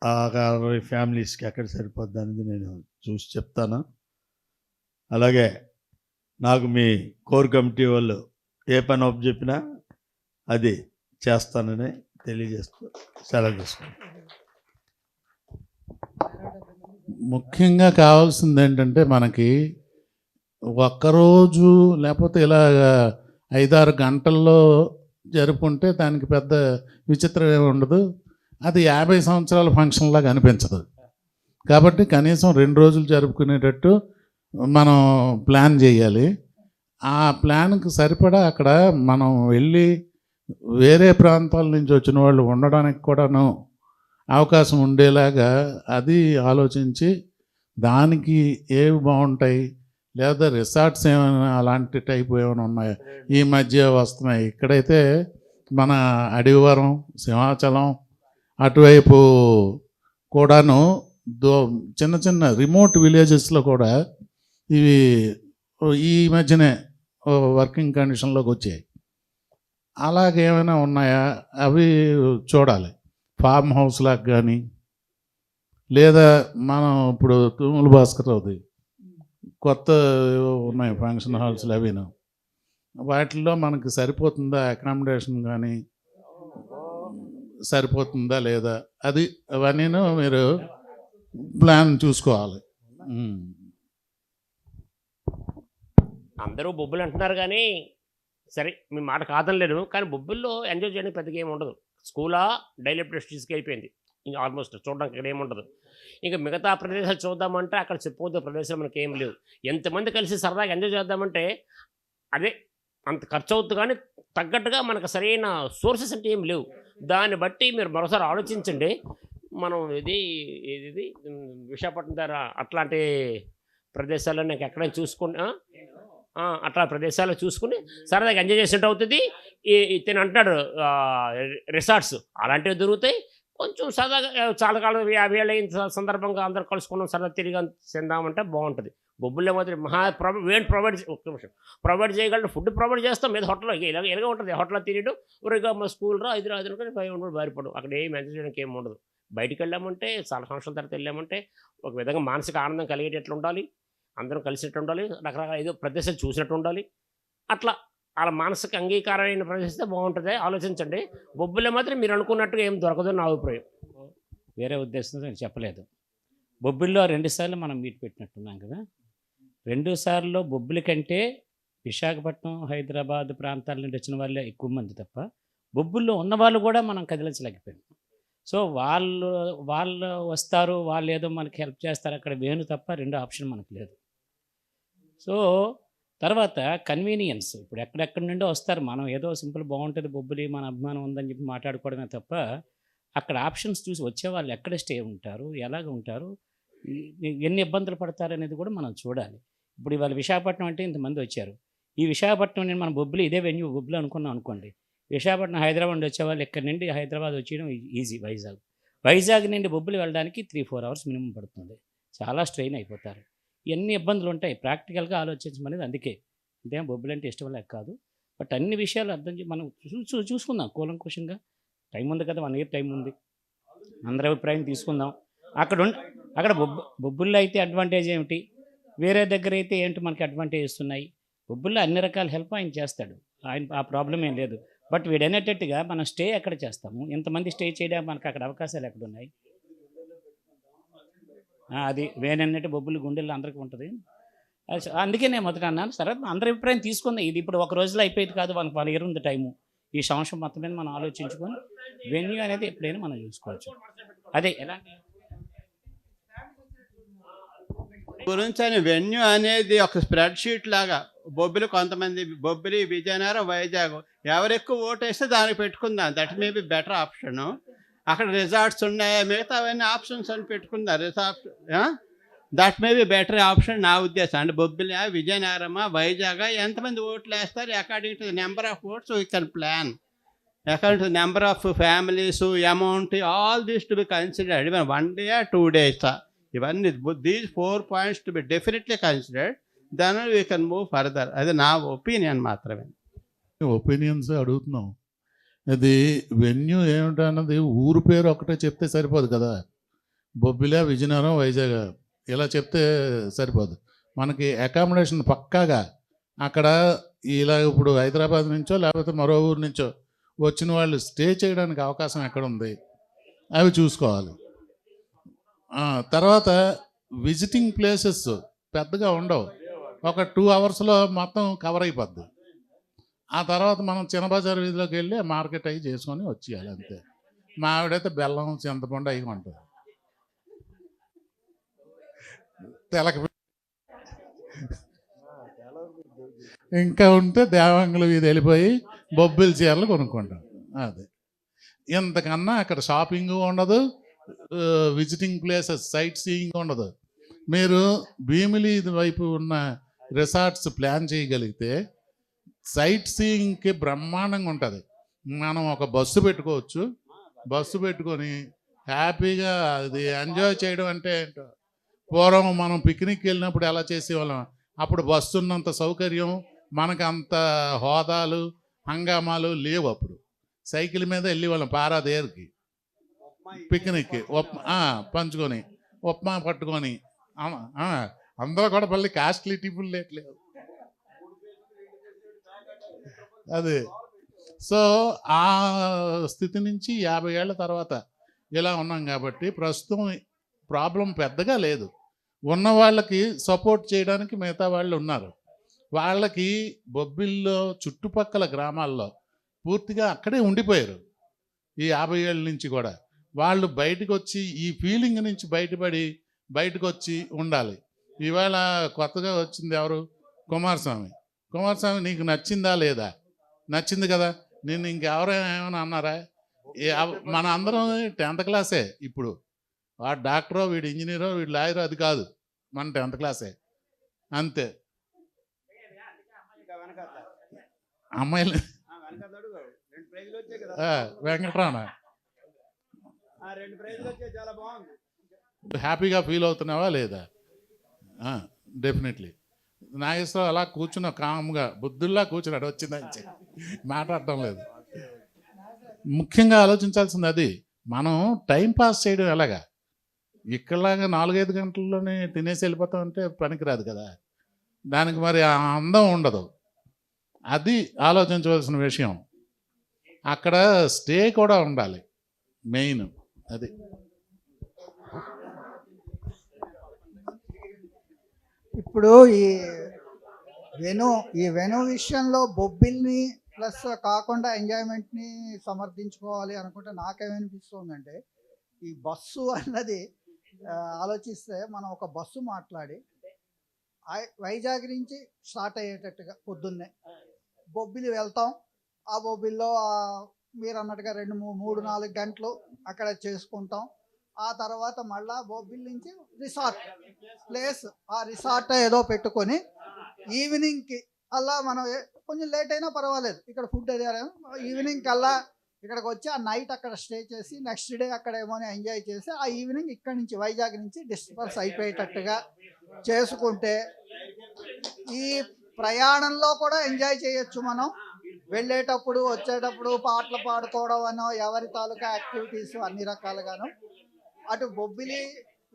60 ఫ్యామిలీస్కి ఎక్కడ సరిపోద్ది అనేది నేను చూసి చెప్తాను. అలాగే నాకు మీ కోర్ కమిటీ వాళ్ళు ఏ పని చెప్పినా అది చేస్తానని తెలియజేస్తూ సెలవు తీసుకుంటాను. ముఖ్యంగా కావాల్సింది ఏంటంటే మనకి ఒక్కరోజు లేకపోతే ఇలా 5-6 గంటల్లో జరుపుకుంటే దానికి పెద్ద విచిత్రం ఏమి ఉండదు. అది 50 సంవత్సరాల ఫంక్షన్ లాగా అనిపించదు. కాబట్టి కనీసం 2 రోజులు జరుపుకునేటట్టు మనం ప్లాన్ చేయాలి. ఆ ప్లాన్కి సరిపడా అక్కడ మనం వెళ్ళి వేరే ప్రాంతాల నుంచి వచ్చిన వాళ్ళు ఉండడానికి కూడాను అవకాశం ఉండేలాగా అది ఆలోచించి దానికి ఏవి బాగుంటాయి, లేదా రిసార్ట్స్ ఏమైనా అలాంటి టైప్ ఏమైనా ఉన్నాయా ఈ మధ్య వస్తున్నాయి. ఇక్కడైతే మన అడివరం, సింహాచలం అటువైపు కూడాను చిన్న చిన్న రిమోట్ విలేజెస్లో కూడా ఇవి ఈ మధ్యనే వర్కింగ్ కండిషన్లోకి వచ్చాయి. అలాగేమైనా ఉన్నాయా అవి చూడాలి. ఫామ్ హౌస్ లాగా కానీ, లేదా మనం ఇప్పుడు తూముల భాస్కర్రావుది కొత్త ఉన్నాయి ఫంక్షన్ హాల్స్లు అవిను, వాటిల్లో మనకి సరిపోతుందా అకామిడేషన్ కానీ సరిపోతుందా లేదా అది అవన్నీ మీరు ప్లాన్ చూసుకోవాలి. అందరూ బొబ్బులు అంటున్నారు కానీ సరే మీ మాట కాదనలేను, కానీ బొబ్బుల్లో ఎంజాయ్ చేయడానికి పెద్దగా ఏమి ఉండదు. స్కూలా డైలీ ప్రెస్టీజ్కి అయిపోయింది, ఇంకా ఆల్మోస్ట్ చూడడానికి ఇక్కడ ఏముండదు. ఇంకా మిగతా ప్రదేశాలు చూద్దామంటే అక్కడ చెప్పొద్దు ప్రదేశాలు మనకి ఏం లేవు. ఎంతమంది కలిసి సరదాగా ఎంజాయ్ చేద్దామంటే అదే అంత ఖర్చు అవుతుంది, కానీ తగ్గట్టుగా మనకు సరైన సోర్సెస్ అంటే ఏం లేవు. దాన్ని బట్టి మీరు మరోసారి ఆలోచించండి. మనం ఇది విశాఖపట్నం దగ్గర అట్లాంటి ప్రదేశాల్లో నాకు ఎక్కడైనా చూసుకుని అట్లా ప్రదేశాలు చూసుకుని సరదాగా ఎంజాయ్ చేసినట్టు అవుతుంది. ఇతను అంటాడు రిసార్ట్స్ అలాంటివి దొరుకుతాయి. కొంచెం సరదాగా చాలా కాలం 50 ఏళ్ళ అయిన సందర్భంగా అందరూ కలుసుకున్నాం, సరదా తిరిగి చెందామంటే బాగుంటుంది. బొబ్బుల్లో మాత్రం ప్రొవైడ్ చేయగలరు, ఫుడ్ ప్రొవైడ్ చేస్తాం. మీద హోటల్లో ఇలాగ ఉంటుంది. హోటల్లో తినడం ఊరిగా మా స్కూల్ రా 5 రూపాయలు 500 బారిపడు, అక్కడ ఏం ఎంజాయ్ చేయడానికి ఏమి ఉండదు. బయటికి వెళ్ళామంటే చాలా సంవత్సరాల తర్వాత వెళ్ళామంటే ఒక విధంగా మానసిక ఆనందం కలిగేటట్లు ఉండాలి, అందరం కలిసినట్టు ఉండాలి, రకరకాల ఏదో ప్రదేశాలు చూసినట్టు ఉండాలి. అట్లా అలా మానసిక అంగీకారమైన ప్రదేశిస్తే బాగుంటుంది. ఆలోచించండి. బొబ్బుల్లో మాత్రం మీరు అనుకున్నట్టుగా ఏం దొరకదు నా అభిప్రాయం. వేరే ఉద్దేశంతో నేను చెప్పలేదు. బొబ్బిల్లో 2 సార్లు మనం మీట్ పెట్టినట్టున్నాం కదా. 2 సార్లు బొబ్బిలి కంటే విశాఖపట్నం, హైదరాబాద్ ప్రాంతాల నుండి వచ్చిన వాళ్ళే ఎక్కువ మంది తప్ప బొబ్బిల్లో ఉన్నవాళ్ళు కూడా మనం కదిలించలేకపోయాం. సో వాళ్ళు వస్తారు, వాళ్ళు ఏదో మనకి హెల్ప్ చేస్తారు, అక్కడ వేణు తప్ప 2 ఆప్షన్ మనకు లేదు. సో తర్వాత కన్వీనియన్స్, ఇప్పుడు ఎక్కడెక్కడి నుండో వస్తారు, మనం ఏదో సింపుల్ బాగుంటుంది బొబ్బిలి మన అభిమానం ఉందని చెప్పి మాట్లాడుకోవడమే తప్ప అక్కడ ఆప్షన్స్ చూసి వచ్చేవాళ్ళు ఎక్కడ స్టే ఉంటారు, ఎలాగ ఉంటారు, ఎన్ని ఇబ్బందులు పడతారు అనేది కూడా మనం చూడాలి. ఇప్పుడు ఇవాళ విశాఖపట్నం అంటే ఇంతమంది వచ్చారు. ఈ విశాఖపట్నం నేను మన బొబ్బిలి ఇదే వెన్యూ బొబ్బిలి అనుకున్నాం అనుకోండి. విశాఖపట్నం హైదరాబాద్ నుండి వచ్చేవాళ్ళు ఇక్కడ నుండి హైదరాబాద్ వచ్చేయడం ఈజీ. వైజాగ్ నుండి బొబ్బిలి వెళ్ళడానికి 3-4 అవర్స్ మినిమం పడుతుంది. చాలా స్ట్రెయిన్ అయిపోతారు. ఎన్ని ఇబ్బందులు ఉంటాయి ప్రాక్టికల్గా ఆలోచించమనేది. అందుకే అంతే బొబ్బిలి అంటే ఇష్టం లేక కాదు, బట్ అన్ని విషయాలు అర్థం మనం చూసుకుందాం కూలంకుషంగా. టైం ఉంది కదా, 1 year టైం ఉంది, అందరి అభిప్రాయం తీసుకుందాం. అక్కడ బొబ్బుల్లో అయితే అడ్వాంటేజ్ ఏమిటి, వేరే దగ్గర అయితే ఏంటి మనకి అడ్వాంటేజ్ ఇస్తున్నాయి. బొబ్బుల్లో అన్ని రకాల హెల్ప్ ఆయన చేస్తాడు, ఆ ప్రాబ్లం ఏం లేదు. బట్ వీడనేటట్టుగా మనం స్టే ఎక్కడ చేస్తాము, ఇంతమంది స్టే చేయడానికి మనకు అక్కడ అవకాశాలు ఎక్కడ ఉన్నాయి. అది వేనన్నట్టు బొబ్బులు గుండెల్లో అందరికీ ఉంటుంది. అందుకే నేను మొదట అన్నాను, సరే అందరి అభిప్రాయం తీసుకుందాం. ఇది ఇప్పుడు ఒక రోజులో అయిపోయేది కాదు, మనకు 1 year ఉంది టైము. ఈ సంవత్సరం మొత్తం మీద మనం ఆలోచించుకొని వెన్యూ అనేది ఎప్పుడైనా మనం చూసుకోవచ్చు. అదే ఎలాంటి గురించి అని వెన్యూ అనేది ఒక స్ప్రెడ్ షీట్ లాగా బొబ్బిలి కొంతమంది బొబ్బిలి, విజయనగరం, వైజాగ్ ఎవరు ఎక్కువ ఓటు వేస్తే దానికి పెట్టుకుందాం. That may be better option. అక్కడ రిసార్ట్స్ ఉన్నాయి, మిగతా అవన్నీ ఆప్షన్స్ అని పెట్టుకుందాం. Resort that may be better option నా ఉద్దేశం. అంటే బొబ్బిలి, విజయనగరమా, వైజాగ్ ఎంతమంది ఓట్లు వేస్తారు according to the number of votes we can plan. According to the number of families, amount, all these to be considered. Even 1 day or 2 days ఇవన్నీ these 4 points to be definitely considered. Then we can move further. అది నా opinion మాత్రమే. Opinions అడుగుతున్నాం. అది venue ఏమిటన్నది ఊరు పేరు ఒకటే చెప్తే సరిపోదు కదా. బొబ్బిలి, విజయనగరం, వైజాగ్ ఇలా చెప్తే సరిపోదు. మనకి అకామిడేషన్ పక్కాగా అక్కడ ఇలా ఇప్పుడు హైదరాబాద్ నుంచో లేకపోతే మరో ఊరు నుంచో వచ్చిన వాళ్ళు స్టే చేయడానికి అవకాశం ఎక్కడ ఉంది అవి చూసుకోవాలి. తర్వాత విజిటింగ్ ప్లేసెస్ పెద్దగా ఉండవు, ఒక 2 అవర్స్లో మొత్తం కవర్ అయిపోద్ది. ఆ తర్వాత మనం చిన్నబజార్ వీధిలోకి వెళ్ళి మార్కెట్ అవి చేసుకొని వచ్చేయాలి అంతే. మా ఆవిడైతే బెల్లం చింతపండు అవి ఉంటుంది, తెలక ఇంకా ఉంటే దేవాంగుల వీధి వెళ్ళిపోయి బొబ్బిలి చీరలు కొనుక్కుంటాం. అదే, ఇంతకన్నా అక్కడ షాపింగ్ ఉండదు, విజిటింగ్ ప్లేసెస్ సైట్ సీయింగ్ ఉండదు. మీరు భీమిలి వైపు ఉన్న రిసార్ట్స్ ప్లాన్ చేయగలిగితే సైట్ సీయింగ్కి బ్రహ్మాండంగా ఉంటుంది. మనం ఒక బస్సు పెట్టుకోవచ్చు, బస్సు పెట్టుకొని హ్యాపీగా అది ఎంజాయ్ చేయడం అంటే ఏంటో. పూర్వం మనం పిక్నిక్ వెళ్ళినప్పుడు ఎలా చేసేవాళ్ళం, అప్పుడు బస్సు ఉన్నంత సౌకర్యం మనకు అంత హోదాలు హంగామాలు లేవు. అప్పుడు సైకిల్ మీద వెళ్ళేవాళ్ళం పారాదేర్కి పిక్నిక్కి, పంచుకొని ఉప్మా పట్టుకొని. అందరూ కూడా మళ్ళీ కాస్ట్లీ టిఫిన్ లేట్లేవు. అదే, సో ఆ స్థితి నుంచి 50 ఏళ్ల తర్వాత ఇలా ఉన్నాం కాబట్టి ప్రస్తుతం ప్రాబ్లం పెద్దగా లేదు. ఉన్న వాళ్ళకి సపోర్ట్ చేయడానికి మిగతా వాళ్ళు ఉన్నారు. వాళ్ళకి బొబ్బిల్లో చుట్టుపక్కల గ్రామాల్లో పూర్తిగా అక్కడే ఉండిపోయారు ఈ 50 ఏళ్ళ నుంచి కూడా. వాళ్ళు బయటకు వచ్చి ఈ ఫీలింగ్ నుంచి బయటపడి బయటకు వచ్చి ఉండాలి. ఇవాళ కొత్తగా వచ్చింది ఎవరు, కుమారస్వామి. కుమారస్వామి నీకు నచ్చిందా లేదా? నచ్చింది కదా. నేను ఇంకెవరైనా ఏమైనా అన్నారా? మన అందరం 10th క్లాసే. ఇప్పుడు వాడు డాక్టరో వీడు ఇంజనీరో వీడు లాయరో అది కాదు, మన 10th క్లాసే అంతే. అమ్మాయిలు వెంకటరామ హ్యాపీగా ఫీల్ అవుతున్నావా లేదా? డెఫినెట్లీ. నాగేశ్వరరావు అలా కూర్చున్నా కామ్గా బుద్ధుల్లా కూర్చున్నాడు, వచ్చిందని మాట్లాడటం లేదు. ముఖ్యంగా ఆలోచించాల్సింది అది. మనం టైం పాస్ చేయడం ఎలాగా, ఇక్కడలాగా 4-5 గంటల్లోనే తినేసి వెళ్ళిపోతాం అంటే పనికిరాదు కదా. దానికి మరి ఆ అందం ఉండదు. అది ఆలోచించవలసిన విషయం. అక్కడ స్టే కూడా ఉండాలి మెయిన్. అది ఇప్పుడు ఈ వెను విషయంలో బొబ్బిల్ని ప్లస్ కాకుండా ఎంజాయ్మెంట్ని సమర్థించుకోవాలి అనుకుంటే నాకేమనిపిస్తుందంటే, ఈ బస్సు అన్నది ఆలోచిస్తే మనం ఒక బస్సు మాట్లాడి వైజాగ్ నుంచి స్టార్ట్ అయ్యేటట్టుగా పొద్దున్నే బొబ్బిలి వెళ్తాం. ఆ బొబ్బిల్లో మీరు అన్నట్టుగా 2-3-4 గంటలు అక్కడ చేసుకుంటాం. ఆ తర్వాత మళ్ళా బొబ్బిలి నుంచి రిసార్ట్ ప్లేస్, ఆ రిసార్ట్ ఏదో పెట్టుకొని ఈవినింగ్కి అలా మనం కొంచెం లేట్ అయినా పర్వాలేదు, ఇక్కడ ఫుడ్ అది ఈవినింగ్ కల్లా ఇక్కడికి వచ్చి ఆ నైట్ అక్కడ స్టే చేసి నెక్స్ట్ డే అక్కడ ఏమో ఎంజాయ్ చేసి ఆ ఈవినింగ్ ఇక్కడి నుంచి వైజాగ్ నుంచి డిస్పర్స్ అయిపోయేటట్టుగా చేసుకుంటే ఈ ప్రయాణంలో కూడా ఎంజాయ్ చేయొచ్చు. మనం వెళ్ళేటప్పుడు వచ్చేటప్పుడు పాటలు పాడుకోవడం అనో ఎవరి తాలూకా యాక్టివిటీస్ అన్ని రకాలుగాను అటు బొబ్బిలి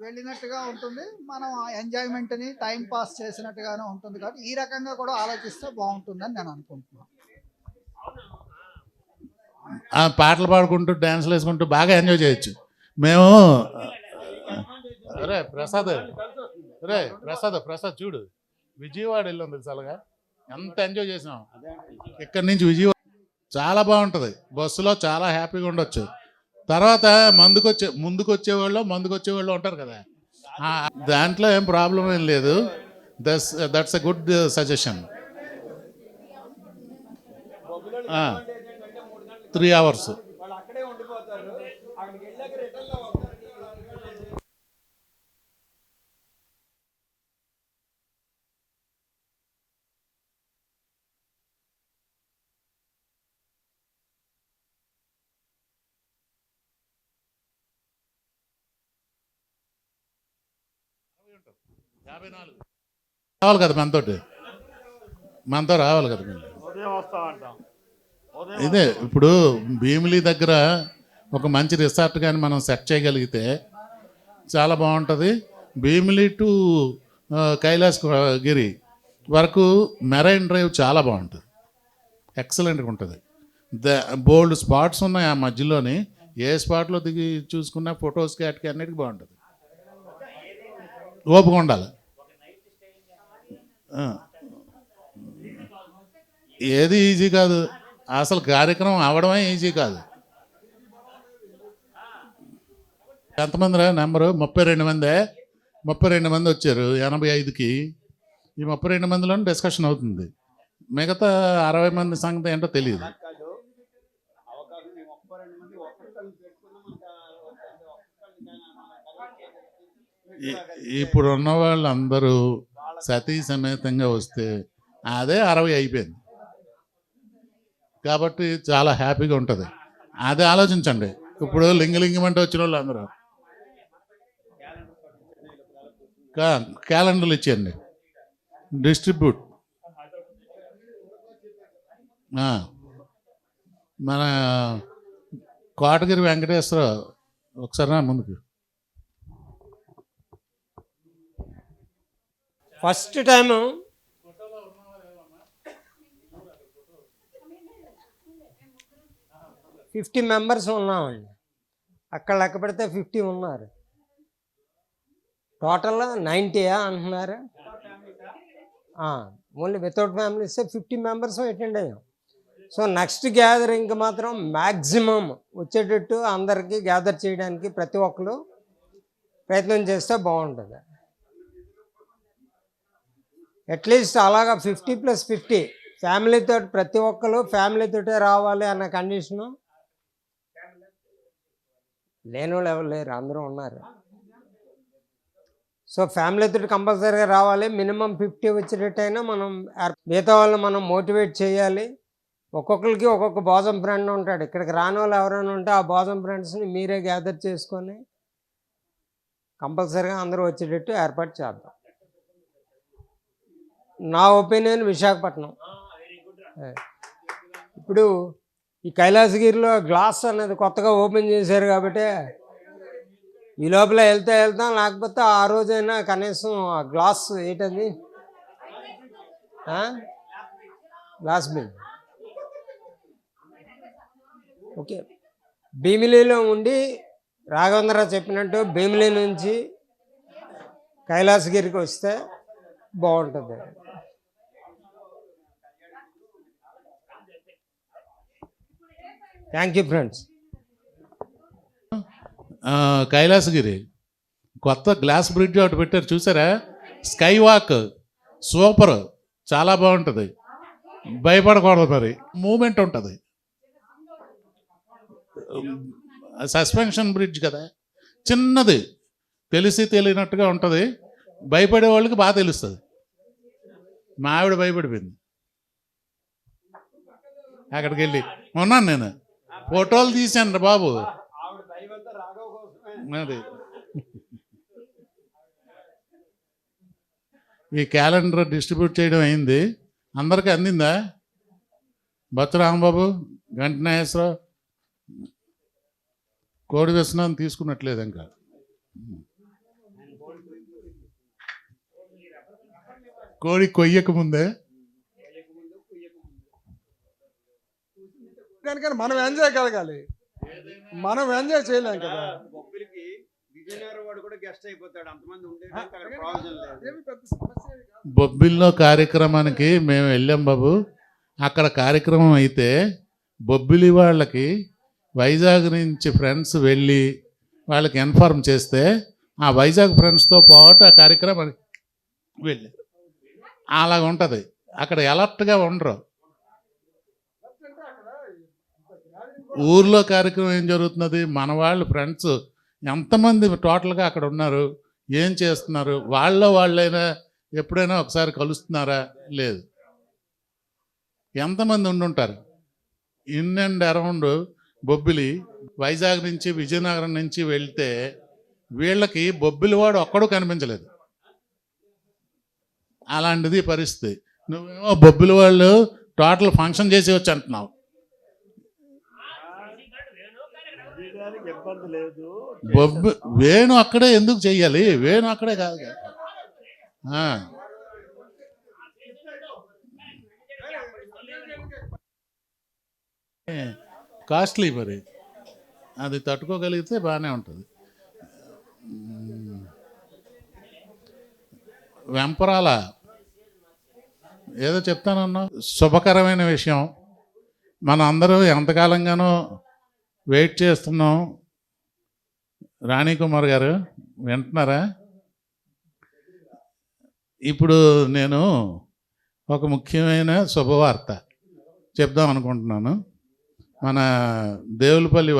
వెళ్ళినట్టుగా ఉంటుంది, మనం ఎంజాయ్మెంట్ని టైం పాస్ చేసినట్టుగానే ఉంటుంది. కాబట్టి ఈ రకంగా కూడా ఆలోచిస్తే బాగుంటుందని నేను అనుకుంటున్నాను. పాటలు పాడుకుంటూ డ్యాన్స్లు వేసుకుంటూ బాగా ఎంజాయ్ చేయొచ్చు. మేము ప్రసాద్ చూడు, విజయవాడ వెళ్ళాం తెలుసాగా, ఎంత ఎంజాయ్ చేసినాం. ఇక్కడి నుంచి విజయవాడ చాలా బాగుంటుంది, బస్సులో చాలా హ్యాపీగా ఉండొచ్చు. తర్వాత ముందుకు వచ్చేవాళ్ళు ఉంటారు కదా, దాంట్లో ఏం ప్రాబ్లం ఏం లేదు. That's a good suggestion. 3 hours. రావాలి కదా మనతో రావాలి కదా. ఇదే ఇప్పుడు భీమిలి దగ్గర ఒక మంచి రిసార్ట్ కానీ మనం సెట్ చేయగలిగితే చాలా బాగుంటుంది. భీమిలి టు కైలాసగిరి వరకు మెరైన్ డ్రైవ్ చాలా బాగుంటుంది, ఎక్సలెంట్గా ఉంటుంది. బోల్డ్ స్పాట్స్ ఉన్నాయి ఆ మధ్యలోని. ఏ స్పాట్లో దిగి చూసుకున్నా ఫొటోస్కి వాటికి అన్నిటికీ బాగుంటుంది. ఓపిక ఉండాలి. ఏది ఈజీ కాదు, అసలు కార్యక్రమం అవడమే ఈజీ కాదు. ఎంతమంది రా నెంబరు? 32 మందే. 32 మంది వచ్చారు 85కి. ఈ 32 మందిలో డిస్కషన్ అవుతుంది. మిగతా 60 మంది సంగతి ఏంటో తెలియదు. ఇప్పుడు ఉన్న వాళ్ళందరూ సతీ సమేతంగా వస్తే అదే 60 అయిపోయింది. కాబట్టి చాలా హ్యాపీగా ఉంటుంది. అదే ఆలోచించండి. ఇప్పుడు లింగలింగం అంటే వచ్చిన వాళ్ళు అందరూ క్యాలెండర్లు ఇచ్చేయండి, డిస్ట్రిబ్యూట్. మన కోటగిరి వెంకటేశ్వరరావు ఒకసారి నా ముందుకు. ఫస్ట్ టైము $50 మెంబర్స్ ఉన్నామండి. అక్కడ లెక్క పెడితే 50 ఉన్నారు. టోటల్ 90 అంటున్నారు. Only without families 50 members attend అయ్యాం. సో నెక్స్ట్ గ్యాదరింగ్కి మాత్రం మ్యాక్సిమం వచ్చేటట్టు అందరికీ గ్యాదర్ చేయడానికి ప్రతి ఒక్కరు ప్రయత్నం చేస్తే బాగుంటుంది. అట్లీస్ట్ అలాగా 50+50 ఫ్యామిలీతో, ప్రతి ఒక్కరు ఫ్యామిలీతోటే రావాలి అన్న కండిషను. లేని వాళ్ళు ఎవరు లేరు, అందరూ ఉన్నారు. సో ఫ్యామిలీతో కంపల్సరీగా రావాలి. మినిమం 50 వచ్చేటట్టయినా మనం మిగతా వాళ్ళని మనం మోటివేట్ చేయాలి. ఒక్కొక్కరికి ఒక్కొక్క బాజం ఫ్రెండ్ ఉంటాడు. ఇక్కడికి రాని వాళ్ళు ఎవరైనా ఉంటే ఆ బాజం ఫ్రెండ్స్ని మీరే గ్యాదర్ చేసుకొని కంపల్సరీగా అందరూ వచ్చేటట్టు ఏర్పాటు చేద్దాం. నా ఒపీనియన్ విశాఖపట్నం. ఇప్పుడు ఈ కైలాసగిరిలో గ్లాస్ అనేది కొత్తగా ఓపెన్ చేశారు కాబట్టి ఈ లోపల వెళ్తాం, లేకపోతే ఆ రోజైనా కనీసం ఆ గ్లాస్ ఏంటది, గ్లాస్ బిల్. ఓకే, భీమిలీలో ఉండి రాఘవేంద్రరావు చెప్పినట్టు భీమిలీ నుంచి కైలాసగిరికి వస్తే బాగుంటుంది. Thank you friends. కైలాసగిరి కొత్త గ్లాస్ బ్రిడ్జ్ ఒకటి పెట్టారు, చూసారా? స్కై వాక్ సూపర్, చాలా బాగుంటుంది. భయపడకూడదు, మరి మూమెంట్ ఉంటుంది. సస్పెన్షన్ బ్రిడ్జ్ కదా, చిన్నది, తెలిసి తెలియనట్టుగా ఉంటుంది. భయపడే వాళ్ళకి బాగా తెలుస్తుంది. మా ఆవిడ భయపడిపోయింది. అక్కడికి వెళ్ళి ఉన్నాను నేను, ఫోటోలు తీశాను రా బాబు. అది ఈ క్యాలెండర్ డిస్ట్రిబ్యూట్ చేయడం అయింది. అందరికీ అందిందా? బొత్సరాంబాబు, గంటనాగేశ్వరరావు, కోడి వ్యసనం తీసుకున్నట్లేదు ఇంకా. కోడి కొయ్యక ముందే కానీ మనం ఎంజాయ్ కలగాలి. మనం ఎంజాయ్ చేయలేం కదా. బొబ్బిల్లో కార్యక్రమానికి మేము వెళ్ళాం బాబు. అక్కడ కార్యక్రమం అయితే బొబ్బిలి వాళ్ళకి వైజాగ్ నుంచి ఫ్రెండ్స్ వెళ్ళి వాళ్ళకి ఇన్ఫార్మ్ చేస్తే ఆ వైజాగ్ ఫ్రెండ్స్తో పాటు ఆ కార్యక్రమానికి వెళ్ళారు. అలాగ ఉంటుంది. అక్కడ అలర్ట్గా ఉండరు. ఊర్లో కార్యక్రమం ఏం జరుగుతున్నది, మన వాళ్ళు ఫ్రెండ్స్ ఎంతమంది టోటల్గా అక్కడ ఉన్నారు, ఏం చేస్తున్నారు, వాళ్ళైనా ఎప్పుడైనా ఒకసారి కలుస్తున్నారా? లేదు. ఎంతమంది ఉండుంటారు. In and around Bobbili, Vizag నుంచి విజయనగరం నుంచి వెళ్తే వీళ్ళకి బొబ్బిలివాడు ఒక్కడూ కనిపించలేదు. అలాంటిది పరిస్థితి. నువ్వేమో బొబ్బిలి వాళ్ళు టోటల్ ఫంక్షన్ చేసి వచ్చి అంటున్నావు. వేణు అక్కడే ఎందుకు చెయ్యాలి? వేణు అక్కడే కాదు. కాస్ట్లీ మరి, అది తట్టుకోగలిగితే బాగానే ఉంటుంది. వెంపరాల ఏదో చెప్తానన్నా, శుభకరమైన విషయం. మనం అందరూ ఎంతకాలంగానో వెయిట్ చేస్తున్నాం. రాణి కుమార్ గారు వింటున్నారా? ఇప్పుడు నేను ఒక ముఖ్యమైన శుభవార్త చెప్దాం అనుకుంటున్నాను. మన దేవులపల్లి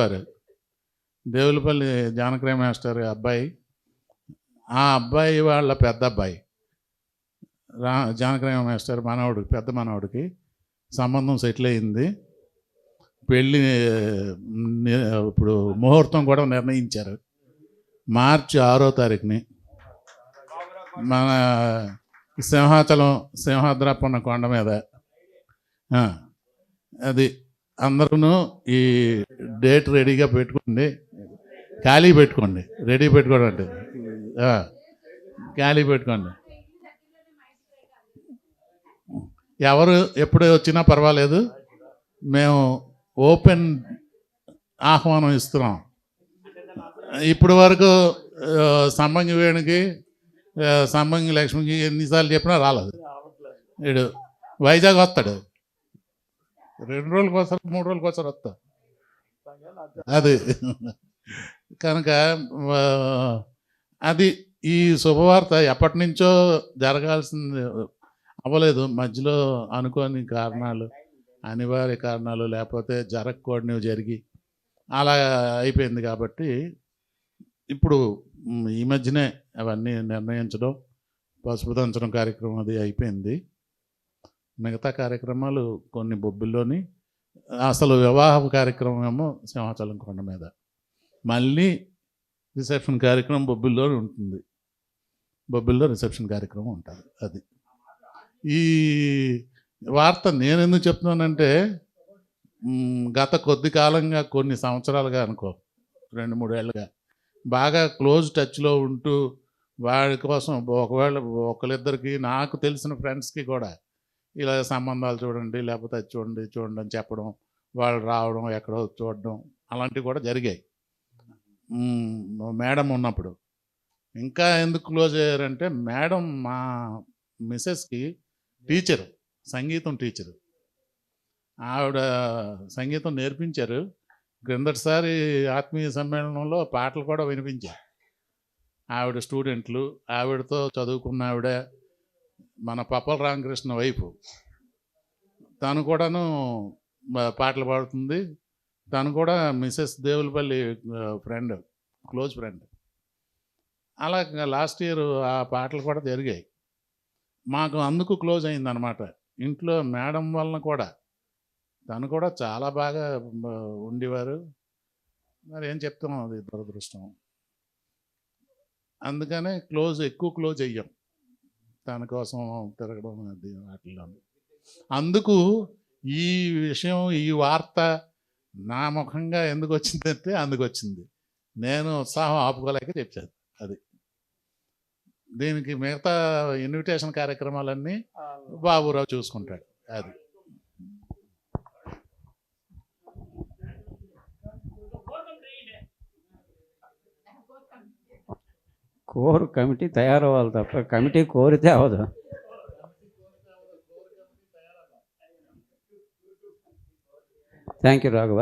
జానకరాయ మాస్టర్ అబ్బాయి, ఆ అబ్బాయి వాళ్ళ పెద్ద అబ్బాయి జానకరాయ మాస్టర్ మనవడు, పెద్ద మనవడికి సంబంధం సెటిల్ అయింది. పెళ్ళి ఇప్పుడు ముహూర్తం కూడా నిర్ణయించారు మార్చి 6వ తారీఖుని. మన సింహాద్రప్పన్న కొండ మీద. అది అందరూ ఈ డేట్ రెడీగా పెట్టుకోండి, ఖాళీ పెట్టుకోండి, రెడీ పెట్టుకోండి అంటే ఖాళీ పెట్టుకోండి. ఎవరు ఎప్పుడు వచ్చినా పర్వాలేదు, మేము ఓపెన్ ఆహ్వానం ఇస్తున్నాం. ఇప్పటి వరకు సంబంగి వేణుకి, సంబంగి లక్ష్మికి ఎన్నిసార్లు చెప్పినా రాలేదు. వీడు వైజాగ్ వస్తాడు, 2 రోజులకి వస్తారు, 3 రోజులకి వస్తారు, వస్తా. అది కనుక అది ఈ శుభవార్త ఎప్పటి నుంచో జరగాల్సింది అవ్వలేదు. మధ్యలో అనుకోని కారణాలు, అనివార్య కారణాలు, లేకపోతే జరగకూడనివి జరిగి అలా అయిపోయింది. కాబట్టి ఇప్పుడు ఈ మధ్యనే అవన్నీ నిర్ణయించడం, పసుపు దంచడం కార్యక్రమం అది అయిపోయింది. మిగతా కార్యక్రమాలు కొన్ని బొబ్బిల్లోని, అసలు వివాహ కార్యక్రమం ఏమో సింహాచలం కొండ మీద, మళ్ళీ రిసెప్షన్ కార్యక్రమం బొబ్బిల్లో ఉంటుంది. బొబ్బిల్లో రిసెప్షన్ కార్యక్రమం ఉంటుంది. అది ఈ వార్త నేను ఎందుకు చెప్తున్నానంటే, గత కొద్ది కాలంగా, కొన్ని సంవత్సరాలుగా అనుకో, 2-3 ఏళ్ళుగా బాగా క్లోజ్ టచ్లో ఉంటూ వాడి కోసం ఒకవేళ ఒకరిద్దరికి, నాకు తెలిసిన ఫ్రెండ్స్కి కూడా ఇలా సంబంధాలు చూడండి, లేకపోతే అది చూడండి చూడండి అని చెప్పడం, వాళ్ళు రావడం, ఎక్కడో చూడడం, అలాంటివి కూడా జరిగాయి. మేడం ఉన్నప్పుడు ఇంకా ఎందుకు క్లోజ్ అయ్యారంటే, మేడం మా మిస్సెస్కి టీచరు, సంగీతం టీచరు. ఆవిడ సంగీతం నేర్పించారు. క్రిందటిసారి ఆత్మీయ సమ్మేళనంలో పాటలు కూడా వినిపించారు. ఆవిడ స్టూడెంట్లు, ఆవిడతో చదువుకున్న ఆవిడ, మన పప్పల రామకృష్ణ వైపు, తను కూడాను పాటలు పాడుతుంది. తను కూడా Mrs Devulapalli friend, close friend. అలా లాస్ట్ ఇయర్ ఆ పాటలు కూడా జరిగాయి. మాకు అందుకు క్లోజ్ అయిందనమాట. ఇంట్లో మేడం వలన కూడా, తను కూడా చాలా బాగా ఉండేవారు. మరి ఏం చెప్తాం, అది దురదృష్టం. అందుకనే ఎక్కువ క్లోజ్ అయ్యాం తన కోసం తిరగడం అది వాటిల్లో. అందుకు ఈ విషయం, ఈ వార్త నా ముఖంగా ఎందుకు వచ్చిందంటే అందుకు వచ్చింది. నేను ఉత్సాహం ఆపుకోలేక చెప్పాను. అది దీనికి మిగతా ఇన్విటేషన్ కార్యక్రమాలన్నీ బాబురావు చూసుకుంటాడు. అది కోర్ కమిటీ తయారవ్వాలి తప్ప కమిటీ కోరితే అవ్వదు. Thank you Raghava.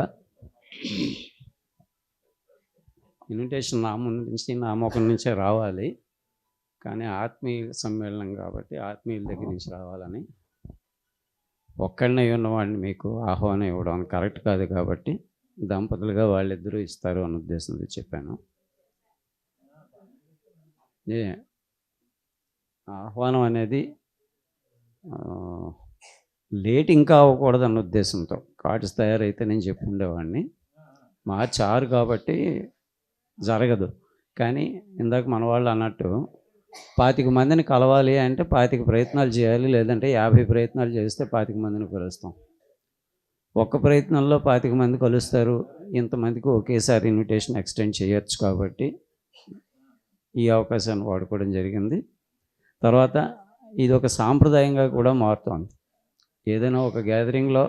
ఇన్విటేషన్ నా ముందు నుంచి, నా ముఖం నుంచే రావాలి, కానీ ఆత్మీయుల సమ్మేళనం కాబట్టి ఆత్మీయుల దగ్గర నుంచి రావాలని, ఒక్కడనే ఉన్నవాడిని మీకు ఆహ్వానం ఇవ్వడం కరెక్ట్ కాదు. కాబట్టి దంపతులుగా వాళ్ళిద్దరూ ఇస్తారు అన్న ఉద్దేశంతో చెప్పాను. ఆహ్వానం అనేది లేట్ ఇంకా అవ్వకూడదు అన్న ఉద్దేశంతో కార్డ్స్ తయారైతే నేను చెప్పి ఉండేవాడిని. మార్చి 6 కాబట్టి జరగదు. కానీ ఇందాక మన వాళ్ళు అన్నట్టు 25 మందిని కలవాలి అంటే 25 ప్రయత్నాలు చేయాలి, లేదంటే 50 ప్రయత్నాలు చేస్తే 25 మందిని కలుస్తాం. ఒక్క ప్రయత్నంలో 25 మంది కలుస్తారు. ఇంతమందికి ఒకేసారి ఇన్విటేషన్ ఎక్స్టెండ్ చేయొచ్చు. కాబట్టి ఈ అవకాశాన్ని వాడుకోవడం జరిగింది. తర్వాత ఇది ఒక సాంప్రదాయంగా కూడా మారుతోంది. ఏదైనా ఒక గ్యాదరింగ్లో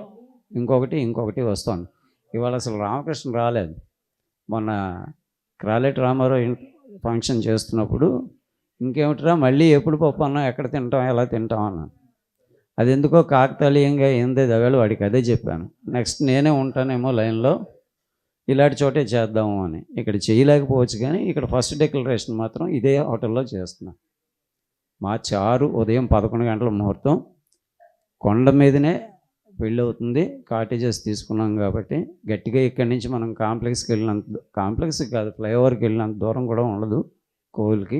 ఇంకొకటి వస్తుంది. ఇవాళ అసలు రామకృష్ణ రాలేదు. మొన్న క్రాలెట్ రామారావు ఫంక్షన్ చేస్తున్నప్పుడు ఇంకేమిట్రా మళ్ళీ ఎప్పుడు పప్పు అన్నం ఎక్కడ తింటాం ఎలా తింటాం అన్నాను. అది ఎందుకో కాకతాళీయంగా ఏందే దగాడు వాడికి అదే చెప్పాను. నెక్స్ట్ నేనే ఉంటానేమో లైన్లో ఇలాంటి చోటే చేద్దాము అని. ఇక్కడ చేయలేకపోవచ్చు కానీ ఇక్కడ ఫస్ట్ డిక్లరేషన్ మాత్రం ఇదే హోటల్లో చేస్తున్నా. మా చారు ఉదయం 11 గంటల ముహూర్తం, కొండ మీదనే పెళ్ళి అవుతుంది. కాటేజెస్ తీసుకున్నాం కాబట్టి గట్టిగా ఇక్కడి నుంచి మనం కాంప్లెక్స్కి వెళ్ళినంత, కాంప్లెక్స్కి కాదు ఫ్లైఓవర్కి వెళ్ళినంత దూరం కూడా ఉండదు కోవిల్కి.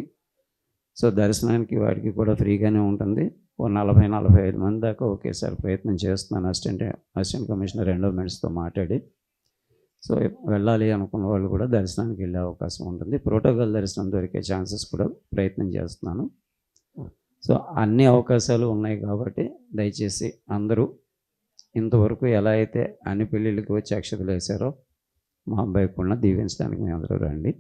సో దర్శనానికి వాడికి కూడా ఫ్రీగానే ఉంటుంది. ఓ 40-45 మంది దాకా ఒకేసారి ప్రయత్నం చేస్తున్నాను అసిస్టెంట్ కమిషనర్ ఎండోమెంట్స్తో మాట్లాడి. సో వెళ్ళాలి అనుకున్న వాళ్ళు కూడా దర్శనానికి వెళ్ళే అవకాశం ఉంటుంది. ప్రోటోకాల్ దర్శనం దొరికే ఛాన్సెస్ కూడా ప్రయత్నం చేస్తున్నాను. సో అన్ని అవకాశాలు ఉన్నాయి కాబట్టి దయచేసి అందరూ ఇంతవరకు ఎలా అయితే అన్ని పెళ్ళిళ్ళకి వచ్చి అక్షతలు వేశారో మా అబ్బాయి కూడా దీవించడానికి మీ అందరూ రండి.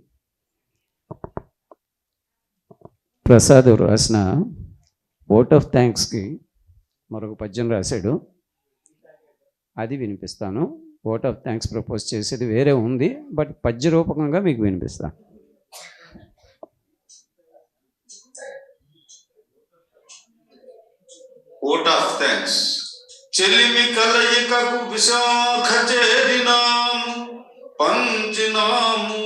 ప్రసాద్ రాసిన ఓట్ ఆఫ్ థ్యాంక్స్కి మరొక పద్యం రాశాడు, అది వినిపిస్తాను. ఓట్ ఆఫ్ థ్యాంక్స్ ప్రపోజ్ చేసేది వేరే ఉంది, బట్ పద్య రూపకంగా మీకు వినిపిస్తాను. Vote of thanks. చెలిమి కలయికకు విశాఖ చేరినాము, పంచినాము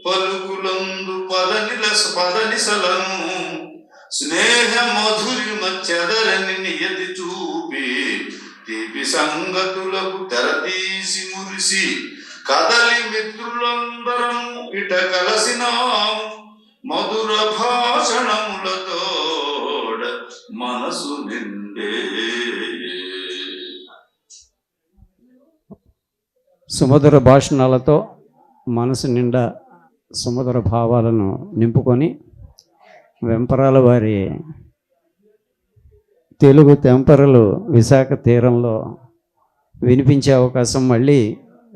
పలుకులందు పదనిసలను, స్నేహ మధురిమ చెదరని నియతి చూపి తీపి సంగతులకు తెరతీసి మురిసి కదలి మిత్రులందరం ఇట కలసినాము, మధుర భాషణములతోడ మనసు నిండే. సుమధుర భాషణాలతో మనసు నిండా సుమధుర భావాలను నింపుకొని వెంపరాల వారి తెలుగు తెంపరలు విశాఖ తీరంలో వినిపించే అవకాశం మళ్ళీ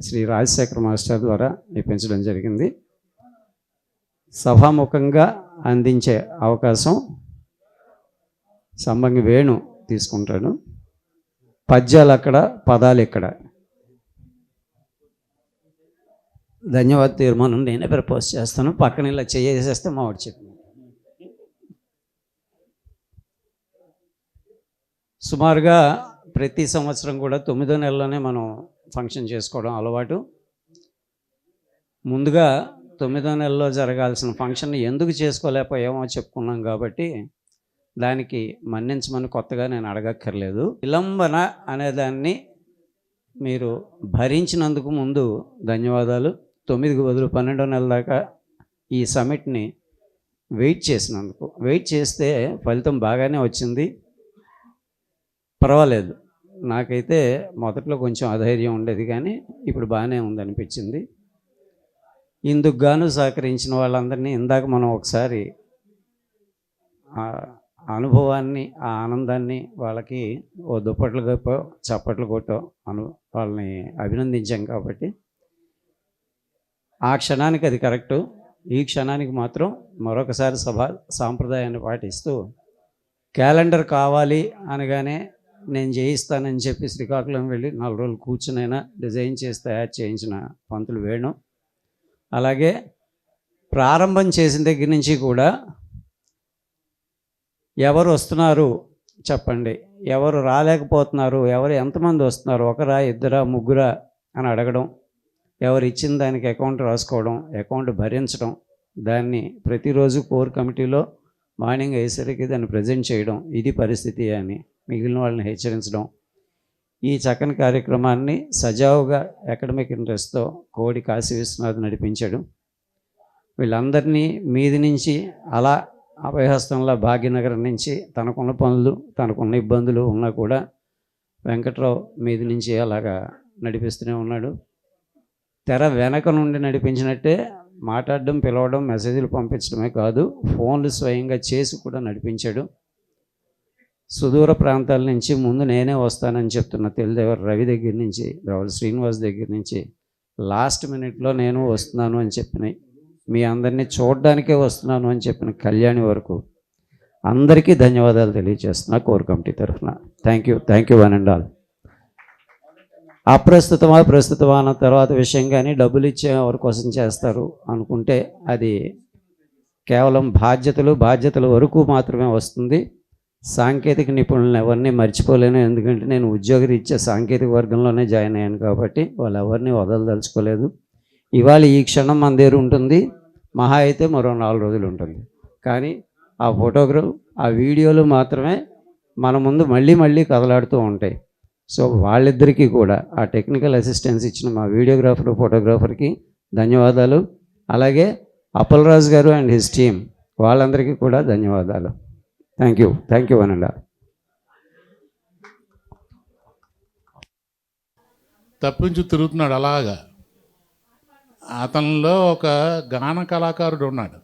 శ్రీ రాజశేఖర్ మాస్టర్ ద్వారా ఇప్పించడం జరిగింది. సభాముఖంగా అందించే అవకాశం సంబంగి వేణు తీసుకుంటాడు. పద్యాలు అక్కడ, పదాలు ఇక్కడ. ధన్యవాద తీర్మానం నేనే ప్రపోజ్ చేస్తాను. పక్కన ఇలా చేసేస్తే మా వాడు చెప్పిన సుమారుగా ప్రతి సంవత్సరం కూడా 9వ నెలలోనే మనం ఫంక్షన్ చేసుకోవడం అలవాటు. ముందుగా 9వ నెలలో జరగాల్సిన ఫంక్షన్ ఎందుకు చేసుకోలేకపోయామో చెప్పుకున్నాం కాబట్టి దానికి మన్నించమని కొత్తగా నేను అడగక్కర్లేదు. విలంబన అనేదాన్ని మీరు భరించినందుకు ముందు ధన్యవాదాలు. 9కి బదులు 12వ నెల దాకా ఈ సమిట్ని వెయిట్ చేసినందుకు. వెయిట్ చేస్తే ఫలితం బాగానే వచ్చింది, పర్వాలేదు. నాకైతే మొదట్లో కొంచెం అధైర్యం ఉండేది కానీ ఇప్పుడు బాగానే ఉందనిపించింది. ఇందుకు గాను సహకరించిన వాళ్ళందరినీ ఇందాక మనం ఒకసారి అనుభవాన్ని, ఆ ఆనందాన్ని వాళ్ళకి ఓ దుప్పట్లు గొప్ప చప్పట్లు కొట్టో వాళ్ళని అభినందించాం కాబట్టి ఆ క్షణానికి అది కరెక్టు. ఈ క్షణానికి మాత్రం మరొకసారి సాంప్రదాయాన్ని పాటిస్తూ క్యాలెండర్ కావాలి అనగానే నేను చేయిస్తానని చెప్పి శ్రీకాకుళం వెళ్ళి 4 రోజులు కూర్చునైనా డిజైన్ చేసి తయారు చేయించిన పంతులు వేణు. అలాగే ప్రారంభం చేసిన దగ్గర నుంచి కూడా ఎవరు వస్తున్నారు చెప్పండి, ఎవరు రాలేకపోతున్నారు, ఎవరు ఎంతమంది వస్తున్నారు, ఒకరా ఇద్దరా ముగ్గురా అని అడగడం, ఎవరు ఇచ్చిన దానికి అకౌంట్ రాసుకోవడం, అకౌంట్ భరించడం, దాన్ని ప్రతిరోజు కోర్ కమిటీలో మార్నింగ్ అయ్యేసరికి దాన్ని ప్రజెంట్ చేయడం, ఇది పరిస్థితి అని మిగిలిన వాళ్ళని హెచ్చరించడం. ఈ చక్కని కార్యక్రమాన్ని సజావుగా అకాడమిక్ ఇంట్రెస్ట్తో కోడి కాశీ విశ్వనాథ్ నడిపించాడు. వీళ్ళందరినీ మీది నుంచి అలా అభయహస్తంలో భాగ్యనగరం నుంచి తనకున్న పనులు, తనకున్న ఇబ్బందులు ఉన్నా కూడా వెంకట్రావు మీది నుంచి అలాగా నడిపిస్తూనే ఉన్నాడు. తెర వెనక నుండి నడిపించినట్టే మాట్లాడడం, పిలవడం, మెసేజ్లు పంపించడమే కాదు, ఫోన్లు స్వయంగా చేసి కూడా నడిపించాడు. సుదూర ప్రాంతాల నుంచి ముందు నేనే వస్తానని చెప్తున్న తెలిదేవర్ రవి దగ్గర నుంచి, రావుల శ్రీనివాస్ దగ్గర నుంచి, లాస్ట్ మినిట్లో నేను వస్తున్నాను అని చెప్పిన, మీ అందరినీ చూడడానికే వస్తున్నాను అని చెప్పిన కళ్యాణి వరకు అందరికీ ధన్యవాదాలు తెలియజేస్తున్నా కోర్ కమిటీ తరఫున. Thank you one and all. అప్రస్తుతమా ప్రస్తుతమా అన్న తర్వాత విషయం, కానీ డబ్బులు ఇచ్చే ఎవరి కోసం చేస్తారు అనుకుంటే అది కేవలం బాధ్యతల వరకు మాత్రమే వస్తుంది. సాంకేతిక నిపుణులను ఎవరిని మర్చిపోలేను, ఎందుకంటే నేను ఉద్యోగరీత్యా సాంకేతిక వర్గంలోనే జాయిన్ అయ్యాను కాబట్టి వాళ్ళు ఎవరిని వదలదలుచుకోలేదు. ఇవాళ ఈ క్షణం మన దగ్గర ఉంటుంది, మహా అయితే మరో 4 రోజులు ఉంటుంది. కానీ ఆ ఫోటోగ్రాఫ్, ఆ వీడియోలు మాత్రమే మన ముందు మళ్ళీ కదలాడుతూ ఉంటాయి. సో వాళ్ళిద్దరికీ కూడా ఆ టెక్నికల్ అసిస్టెన్స్ ఇచ్చిన మా వీడియోగ్రాఫర్, ఫోటోగ్రాఫర్కి ధన్యవాదాలు. అలాగే అప్పలరాజు గారు అండ్ హిస్ టీమ్, వాళ్ళందరికీ కూడా ధన్యవాదాలు. థ్యాంక్ యూ అనండి. తప్పించు తిరుగుతున్నాడు అలాగా. అతనిలో ఒక గాన కళాకారుడు ఉన్నాడు,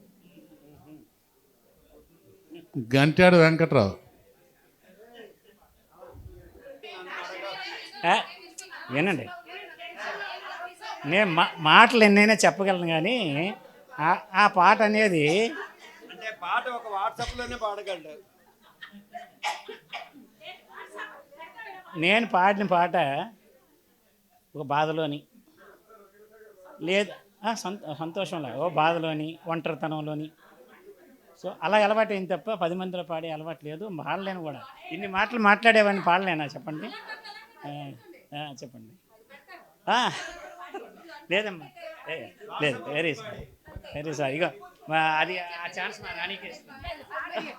గంట్యాడు వెంకట్రావు. వినండి, నేను మాటలు ఎన్నైనా చెప్పగలను, కానీ ఆ పాట అనేది అంటే పాట ఒక వాట్సాప్లోనే పాడగలడు. నేను పాడిన పాట ఒక బాధలోని లేదు, సంతోషంలో, ఓ బాధలోని, ఒంటరితనంలోని. సో అలా అలవాటు అయింది తప్ప 10 మందిలో పాడే అలవాటు లేదు. పాడలేను కూడా. ఇన్ని మాటలు మాట్లాడేవాడిని పాడలేనా చెప్పండి? చెప్పండి. లేదమ్మా, లేదు, వెరీ సారీ. ఇగో అది ఆ ఛాన్స్ మా రాణికి ఇస్తాను.